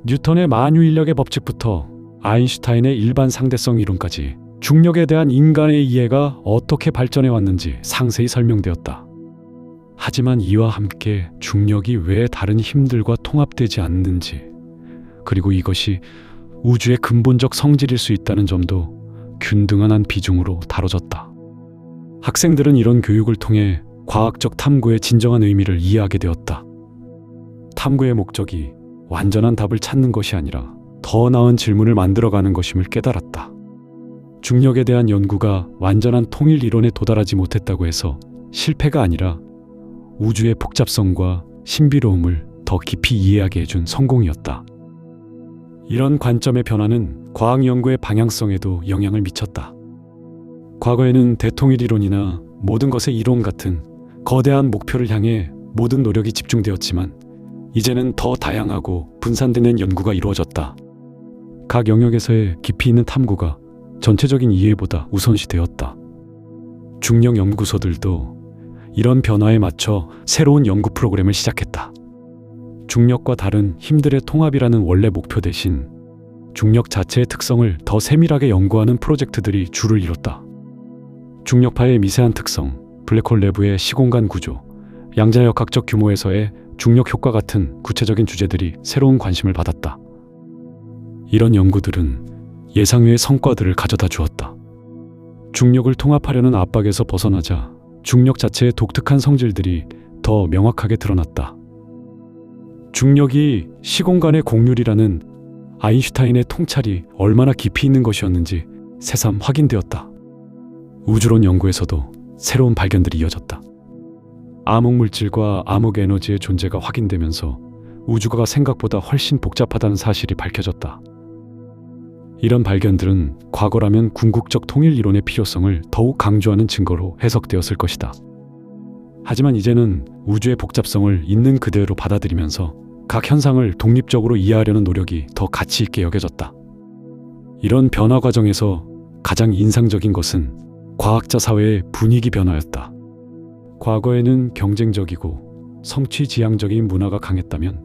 뉴턴의 만유인력의 법칙부터 아인슈타인의 일반 상대성 이론까지 중력에 대한 인간의 이해가 어떻게 발전해 왔는지 상세히 설명되었다. 하지만 이와 함께 중력이 왜 다른 힘들과 통합되지 않는지, 그리고 이것이 우주의 근본적 성질일 수 있다는 점도 균등한 한 비중으로 다뤄졌다. 학생들은 이런 교육을 통해 과학적 탐구의 진정한 의미를 이해하게 되었다. 탐구의 목적이 완전한 답을 찾는 것이 아니라 더 나은 질문을 만들어가는 것임을 깨달았다. 중력에 대한 연구가 완전한 통일 이론에 도달하지 못했다고 해서 실패가 아니라 우주의 복잡성과 신비로움을 더 깊이 이해하게 해준 성공이었다. 이런 관점의 변화는 과학 연구의 방향성에도 영향을 미쳤다. 과거에는 대통일 이론이나 모든 것의 이론 같은 거대한 목표를 향해 모든 노력이 집중되었지만 이제는 더 다양하고 분산된 연구가 이루어졌다. 각 영역에서의 깊이 있는 탐구가 전체적인 이해보다 우선시되었다. 중력 연구소들도 이런 변화에 맞춰 새로운 연구 프로그램을 시작했다. 중력과 다른 힘들의 통합이라는 원래 목표 대신 중력 자체의 특성을 더 세밀하게 연구하는 프로젝트들이 줄을 이뤘다. 중력파의 미세한 특성, 블랙홀 내부의 시공간 구조, 양자역학적 규모에서의 중력 효과 같은 구체적인 주제들이 새로운 관심을 받았다. 이런 연구들은 예상 외의 성과들을 가져다 주었다. 중력을 통합하려는 압박에서 벗어나자 중력 자체의 독특한 성질들이 더 명확하게 드러났다. 중력이 시공간의 곡률이라는 아인슈타인의 통찰이 얼마나 깊이 있는 것이었는지 새삼 확인되었다. 우주론 연구에서도 새로운 발견들이 이어졌다. 암흑물질과 암흑에너지의 존재가 확인되면서 우주가 생각보다 훨씬 복잡하다는 사실이 밝혀졌다. 이런 발견들은 과거라면 궁극적 통일 이론의 필요성을 더욱 강조하는 증거로 해석되었을 것이다. 하지만 이제는 우주의 복잡성을 있는 그대로 받아들이면서 각 현상을 독립적으로 이해하려는 노력이 더 가치 있게 여겨졌다. 이런 변화 과정에서 가장 인상적인 것은 과학자 사회의 분위기 변화였다. 과거에는 경쟁적이고 성취지향적인 문화가 강했다면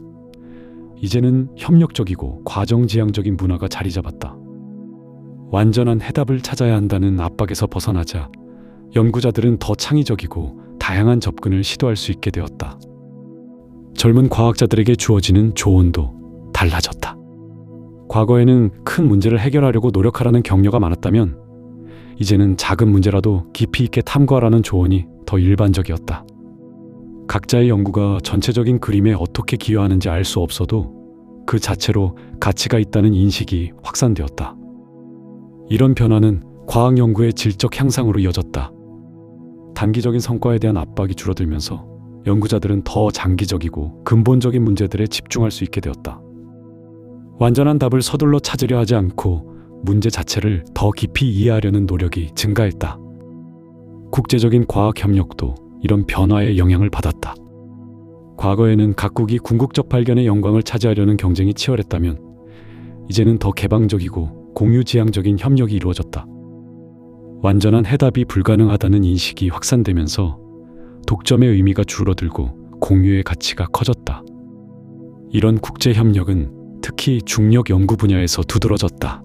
이제는 협력적이고 과정지향적인 문화가 자리 잡았다. 완전한 해답을 찾아야 한다는 압박에서 벗어나자 연구자들은 더 창의적이고 다양한 접근을 시도할 수 있게 되었다. 젊은 과학자들에게 주어지는 조언도 달라졌다. 과거에는 큰 문제를 해결하려고 노력하라는 격려가 많았다면 이제는 작은 문제라도 깊이 있게 탐구하라는 조언이 더 일반적이었다. 각자의 연구가 전체적인 그림에 어떻게 기여하는지 알 수 없어도 그 자체로 가치가 있다는 인식이 확산되었다. 이런 변화는 과학 연구의 질적 향상으로 이어졌다. 단기적인 성과에 대한 압박이 줄어들면서 연구자들은 더 장기적이고 근본적인 문제들에 집중할 수 있게 되었다. 완전한 답을 서둘러 찾으려 하지 않고 문제 자체를 더 깊이 이해하려는 노력이 증가했다. 국제적인 과학 협력도 이런 변화에 영향을 받았다. 과거에는 각국이 궁극적 발견의 영광을 차지하려는 경쟁이 치열했다면 이제는 더 개방적이고 공유지향적인 협력이 이루어졌다. 완전한 해답이 불가능하다는 인식이 확산되면서 독점의 의미가 줄어들고 공유의 가치가 커졌다. 이런 국제협력은 특히 중력 연구 분야에서 두드러졌다.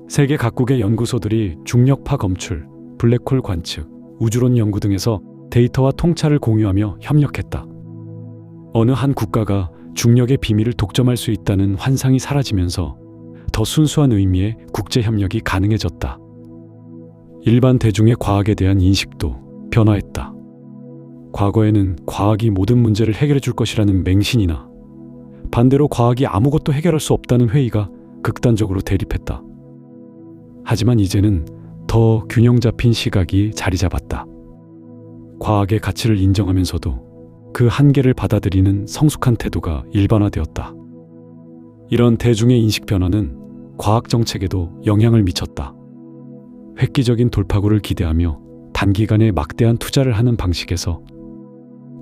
세계 각국의 연구소들이 중력파 검출, 블랙홀 관측, 우주론 연구 등에서 데이터와 통찰을 공유하며 협력했다. 어느 한 국가가 중력의 비밀을 독점할 수 있다는 환상이 사라지면서 더 순수한 의미의 국제협력이 가능해졌다. 일반 대중의 과학에 대한 인식도 변화했다. 과거에는 과학이 모든 문제를 해결해 줄 것이라는 맹신이나 반대로 과학이 아무것도 해결할 수 없다는 회의가 극단적으로 대립했다. 하지만 이제는 더 균형 잡힌 시각이 자리 잡았다. 과학의 가치를 인정하면서도 그 한계를 받아들이는 성숙한 태도가 일반화되었다. 이런 대중의 인식 변화는 과학 정책에도 영향을 미쳤다. 획기적인 돌파구를 기대하며 단기간에 막대한 투자를 하는 방식에서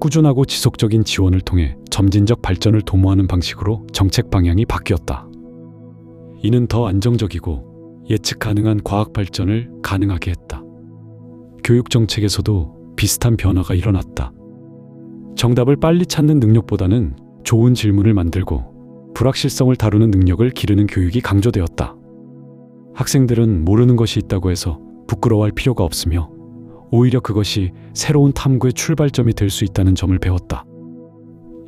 꾸준하고 지속적인 지원을 통해 점진적 발전을 도모하는 방식으로 정책 방향이 바뀌었다. 이는 더 안정적이고 예측 가능한 과학 발전을 가능하게 했다. 교육 정책에서도 비슷한 변화가 일어났다. 정답을 빨리 찾는 능력보다는 좋은 질문을 만들고 불확실성을 다루는 능력을 기르는 교육이 강조되었다. 학생들은 모르는 것이 있다고 해서 부끄러워할 필요가 없으며 오히려 그것이 새로운 탐구의 출발점이 될 수 있다는 점을 배웠다.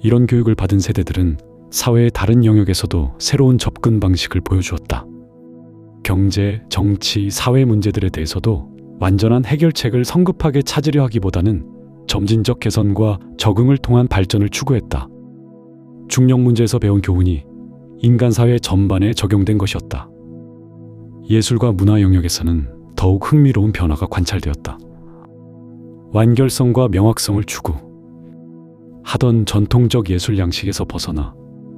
이런 교육을 받은 세대들은 사회의 다른 영역에서도 새로운 접근 방식을 보여주었다. 경제, 정치, 사회 문제들에 대해서도 완전한 해결책을 성급하게 찾으려 하기보다는 점진적 개선과 적응을 통한 발전을 추구했다. 중력 문제에서 배운 교훈이 인간 사회 전반에 적용된 것이었다. 예술과 문화 영역에서는 더욱 흥미로운 변화가 관찰되었다. 완결성과 명확성을 추구하던 전통적 예술 양식에서 벗어나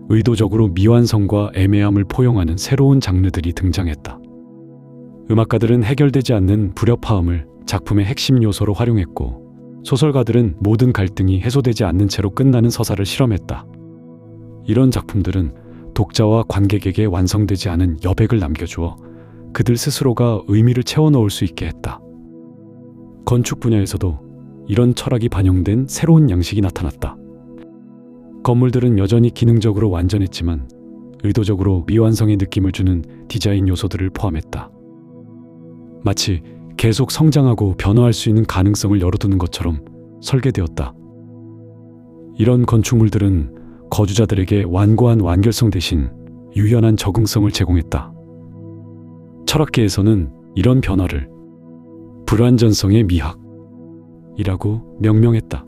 의도적으로 미완성과 애매함을 포용하는 새로운 장르들이 등장했다. 음악가들은 해결되지 않는 불협화음을 작품의 핵심 요소로 활용했고, 소설가들은 모든 갈등이 해소되지 않는 채로 끝나는 서사를 실험했다. 이런 작품들은 독자와 관객에게 완성되지 않은 여백을 남겨주어 그들 스스로가 의미를 채워넣을 수 있게 했다. 건축 분야에서도 이런 철학이 반영된 새로운 양식이 나타났다. 건물들은 여전히 기능적으로 완전했지만 의도적으로 미완성의 느낌을 주는 디자인 요소들을 포함했다. 마치 계속 성장하고 변화할 수 있는 가능성을 열어두는 것처럼 설계되었다. 이런 건축물들은 거주자들에게 완고한 완결성 대신 유연한 적응성을 제공했다. 철학계에서는 이런 변화를 불완전성의 미학이라고 명명했다.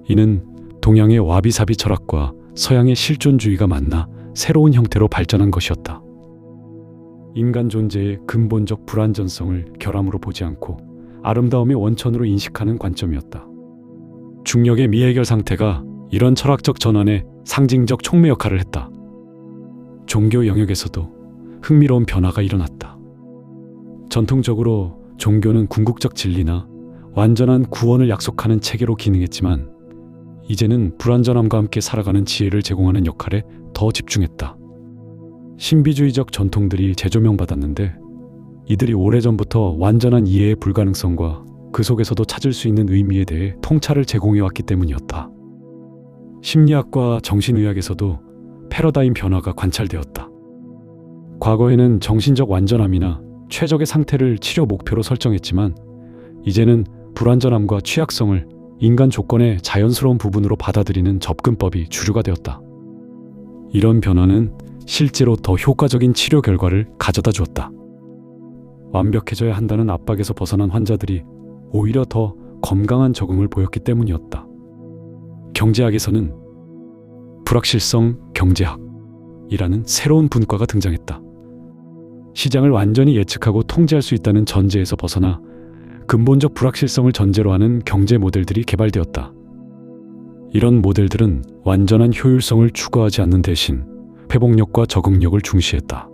이는 동양의 와비사비 철학과 서양의 실존주의가 만나 새로운 형태로 발전한 것이었다. 인간 존재의 근본적 불완전성을 결함으로 보지 않고 아름다움의 원천으로 인식하는 관점이었다. 중력의 미해결 상태가 이런 철학적 전환에 상징적 촉매 역할을 했다. 종교 영역에서도 흥미로운 변화가 일어났다. 전통적으로 종교는 궁극적 진리나 완전한 구원을 약속하는 체계로 기능했지만, 이제는 불완전함과 함께 살아가는 지혜를 제공하는 역할에 더 집중했다. 신비주의적 전통들이 재조명받았는데, 이들이 오래전부터 완전한 이해의 불가능성과 그 속에서도 찾을 수 있는 의미에 대해 통찰을 제공해왔기 때문이었다. 심리학과 정신의학에서도 패러다임 변화가 관찰되었다. 과거에는 정신적 완전함이나 최적의 상태를 치료 목표로 설정했지만, 이제는 불완전함과 취약성을 인간 조건의 자연스러운 부분으로 받아들이는 접근법이 주류가 되었다. 이런 변화는 실제로 더 효과적인 치료 결과를 가져다 주었다. 완벽해져야 한다는 압박에서 벗어난 환자들이 오히려 더 건강한 적응을 보였기 때문이었다. 경제학에서는 불확실성 경제학이라는 새로운 분과가 등장했다. 시장을 완전히 예측하고 통제할 수 있다는 전제에서 벗어나 근본적 불확실성을 전제로 하는 경제 모델들이 개발되었다. 이런 모델들은 완전한 효율성을 추구하지 않는 대신 회복력과 적응력을 중시했다.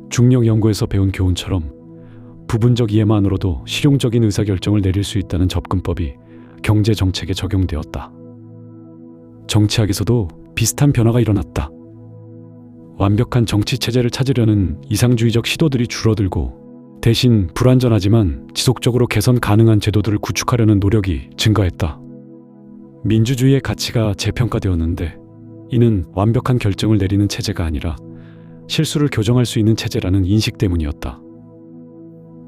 중력 연구에서 배운 교훈처럼 부분적 이해만으로도 실용적인 의사결정을 내릴 수 있다는 접근법이 경제 정책에 적용되었다. 정치학에서도 비슷한 변화가 일어났다. 완벽한 정치 체제를 찾으려는 이상주의적 시도들이 줄어들고, 대신 불완전하지만 지속적으로 개선 가능한 제도들을 구축하려는 노력이 증가했다. 민주주의의 가치가 재평가되었는데, 이는 완벽한 결정을 내리는 체제가 아니라 실수를 교정할 수 있는 체제라는 인식 때문이었다.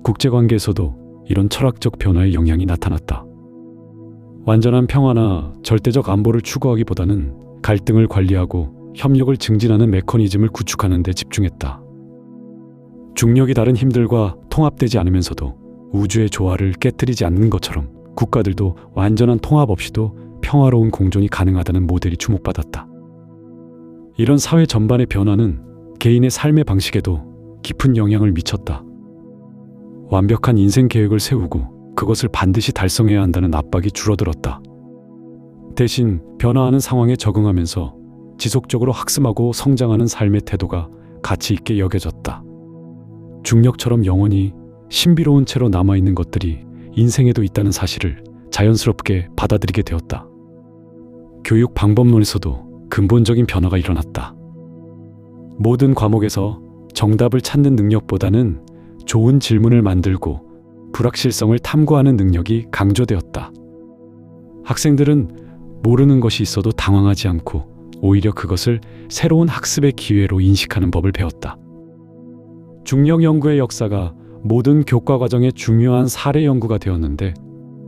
국제관계에서도 이런 철학적 변화의 영향이 나타났다. 완전한 평화나 절대적 안보를 추구하기보다는 갈등을 관리하고 협력을 증진하는 메커니즘을 구축하는 데 집중했다. 중력이 다른 힘들과 통합되지 않으면서도 우주의 조화를 깨뜨리지 않는 것처럼 국가들도 완전한 통합 없이도 평화로운 공존이 가능하다는 모델이 주목받았다. 이런 사회 전반의 변화는 개인의 삶의 방식에도 깊은 영향을 미쳤다. 완벽한 인생 계획을 세우고 그것을 반드시 달성해야 한다는 압박이 줄어들었다. 대신 변화하는 상황에 적응하면서 지속적으로 학습하고 성장하는 삶의 태도가 가치 있게 여겨졌다. 중력처럼 영원히 신비로운 채로 남아있는 것들이 인생에도 있다는 사실을 자연스럽게 받아들이게 되었다. 교육 방법론에서도 근본적인 변화가 일어났다. 모든 과목에서 정답을 찾는 능력보다는 좋은 질문을 만들고 불확실성을 탐구하는 능력이 강조되었다. 학생들은 모르는 것이 있어도 당황하지 않고 오히려 그것을 새로운 학습의 기회로 인식하는 법을 배웠다. 중력 연구의 역사가 모든 교과 과정의 중요한 사례 연구가 되었는데,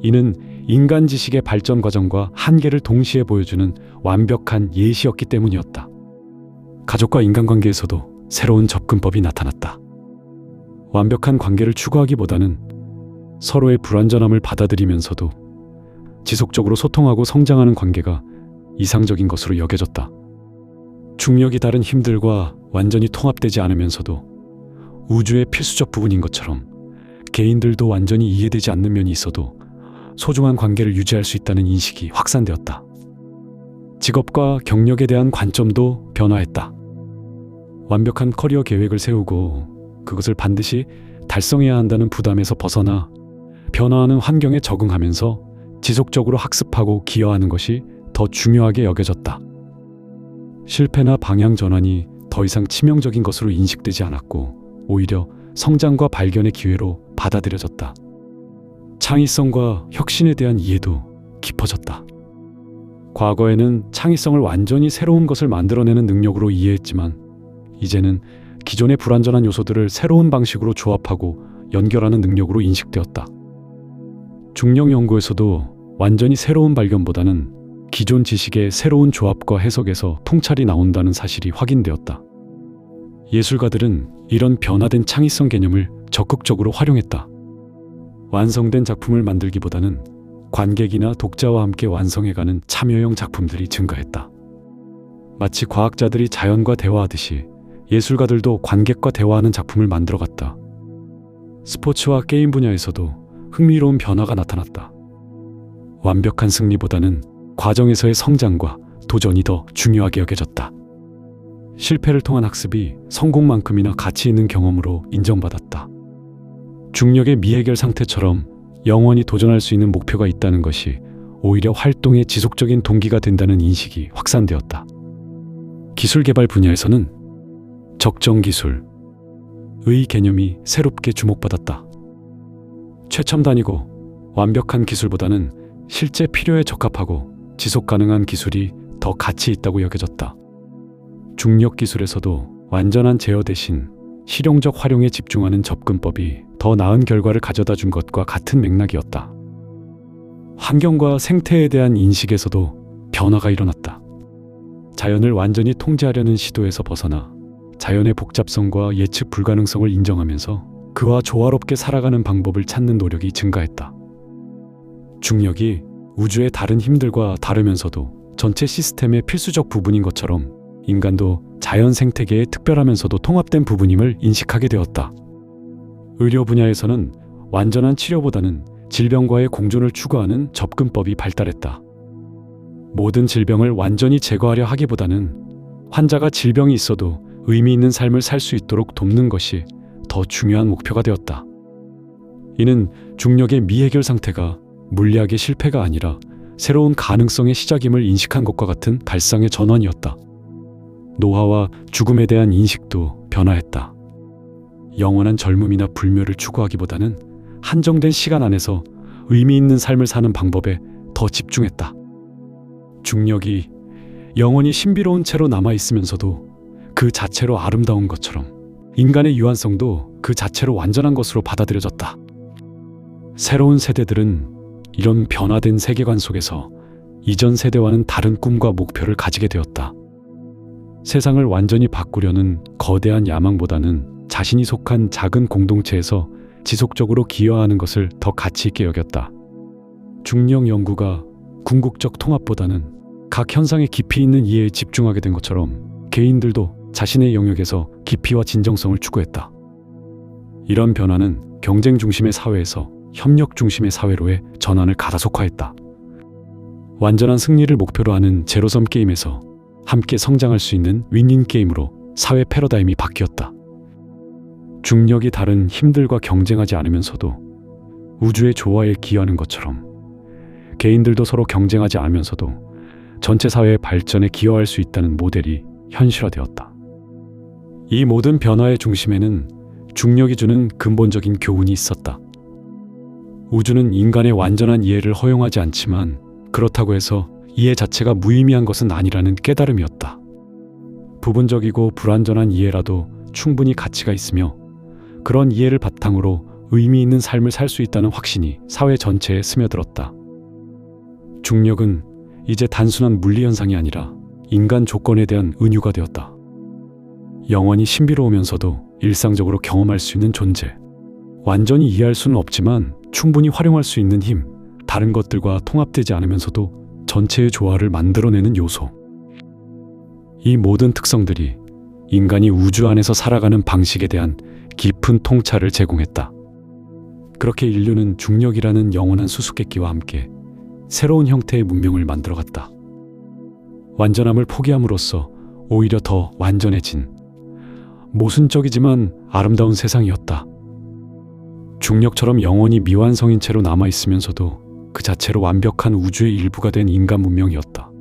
이는 인간 지식의 발전 과정과 한계를 동시에 보여주는 완벽한 예시였기 때문이었다. 가족과 인간관계에서도 새로운 접근법이 나타났다. 완벽한 관계를 추구하기보다는 서로의 불완전함을 받아들이면서도 지속적으로 소통하고 성장하는 관계가 이상적인 것으로 여겨졌다. 중력이 다른 힘들과 완전히 통합되지 않으면서도 우주의 필수적 부분인 것처럼 개인들도 완전히 이해되지 않는 면이 있어도 소중한 관계를 유지할 수 있다는 인식이 확산되었다. 직업과 경력에 대한 관점도 변화했다. 완벽한 커리어 계획을 세우고 그것을 반드시 달성해야 한다는 부담에서 벗어나 변화하는 환경에 적응하면서 지속적으로 학습하고 기여하는 것이 더 중요하게 여겨졌다. 실패나 방향 전환이 더 이상 치명적인 것으로 인식되지 않았고 오히려 성장과 발견의 기회로 받아들여졌다. 창의성과 혁신에 대한 이해도 깊어졌다. 과거에는 창의성을 완전히 새로운 것을 만들어내는 능력으로 이해했지만 이제는 기존의 불완전한 요소들을 새로운 방식으로 조합하고 연결하는 능력으로 인식되었다. 중력 연구에서도 완전히 새로운 발견보다는 기존 지식의 새로운 조합과 해석에서 통찰이 나온다는 사실이 확인되었다. 예술가들은 이런 변화된 창의성 개념을 적극적으로 활용했다. 완성된 작품을 만들기보다는 관객이나 독자와 함께 완성해가는 참여형 작품들이 증가했다. 마치 과학자들이 자연과 대화하듯이 예술가들도 관객과 대화하는 작품을 만들어갔다. 스포츠와 게임 분야에서도 흥미로운 변화가 나타났다. 완벽한 승리보다는 과정에서의 성장과 도전이 더 중요하게 여겨졌다. 실패를 통한 학습이 성공만큼이나 가치 있는 경험으로 인정받았다. 중력의 미해결 상태처럼 영원히 도전할 수 있는 목표가 있다는 것이 오히려 활동의 지속적인 동기가 된다는 인식이 확산되었다. 기술 개발 분야에서는 적정 기술의 개념이 새롭게 주목받았다. 최첨단이고 완벽한 기술보다는 실제 필요에 적합하고 지속 가능한 기술이 더 가치 있다고 여겨졌다. 중력 기술에서도 완전한 제어 대신 실용적 활용에 집중하는 접근법이 더 나은 결과를 가져다 준 것과 같은 맥락이었다. 환경과 생태에 대한 인식에서도 변화가 일어났다. 자연을 완전히 통제하려는 시도에서 벗어나 자연의 복잡성과 예측 불가능성을 인정하면서 그와 조화롭게 살아가는 방법을 찾는 노력이 증가했다. 중력이 우주의 다른 힘들과 다르면서도 전체 시스템의 필수적 부분인 것처럼 인간도 자연 생태계의 특별하면서도 통합된 부분임을 인식하게 되었다. 의료 분야에서는 완전한 치료보다는 질병과의 공존을 추구하는 접근법이 발달했다. 모든 질병을 완전히 제거하려 하기보다는 환자가 질병이 있어도 의미 있는 삶을 살 수 있도록 돕는 것이 더 중요한 목표가 되었다. 이는 중력의 미해결 상태가 물리학의 실패가 아니라 새로운 가능성의 시작임을 인식한 것과 같은 발상의 전환이었다. 노화와 죽음에 대한 인식도 변화했다. 영원한 젊음이나 불멸을 추구하기보다는 한정된 시간 안에서 의미 있는 삶을 사는 방법에 더 집중했다. 중력이 영원히 신비로운 채로 남아있으면서도 그 자체로 아름다운 것처럼 인간의 유한성도 그 자체로 완전한 것으로 받아들여졌다. 새로운 세대들은 이런 변화된 세계관 속에서 이전 세대와는 다른 꿈과 목표를 가지게 되었다. 세상을 완전히 바꾸려는 거대한 야망보다는 자신이 속한 작은 공동체에서 지속적으로 기여하는 것을 더 가치 있게 여겼다. 중력 연구가 궁극적 통합보다는 각 현상의 깊이 있는 이해에 집중하게 된 것처럼 개인들도 자신의 영역에서 깊이와 진정성을 추구했다. 이런 변화는 경쟁 중심의 사회에서 협력 중심의 사회로의 전환을 가속화했다. 완전한 승리를 목표로 하는 제로섬 게임에서 함께 성장할 수 있는 윈윈 게임으로 사회 패러다임이 바뀌었다. 중력이 다른 힘들과 경쟁하지 않으면서도 우주의 조화에 기여하는 것처럼 개인들도 서로 경쟁하지 않으면서도 전체 사회의 발전에 기여할 수 있다는 모델이 현실화되었다. 이 모든 변화의 중심에는 중력이 주는 근본적인 교훈이 있었다. 우주는 인간의 완전한 이해를 허용하지 않지만 그렇다고 해서 이해 자체가 무의미한 것은 아니라는 깨달음이었다. 부분적이고 불완전한 이해라도 충분히 가치가 있으며 그런 이해를 바탕으로 의미 있는 삶을 살 수 있다는 확신이 사회 전체에 스며들었다. 중력은 이제 단순한 물리 현상이 아니라 인간 조건에 대한 은유가 되었다. 영원히 신비로우면서도 일상적으로 경험할 수 있는 존재. 완전히 이해할 수는 없지만 충분히 활용할 수 있는 힘, 다른 것들과 통합되지 않으면서도 전체의 조화를 만들어내는 요소. 이 모든 특성들이 인간이 우주 안에서 살아가는 방식에 대한 깊은 통찰을 제공했다. 그렇게 인류는 중력이라는 영원한 수수께끼와 함께 새로운 형태의 문명을 만들어갔다. 완전함을 포기함으로써 오히려 더 완전해진 모순적이지만 아름다운 세상이었다. 중력처럼 영원히 미완성인 채로 남아있으면서도 그 자체로 완벽한 우주의 일부가 된 인간 문명이었다.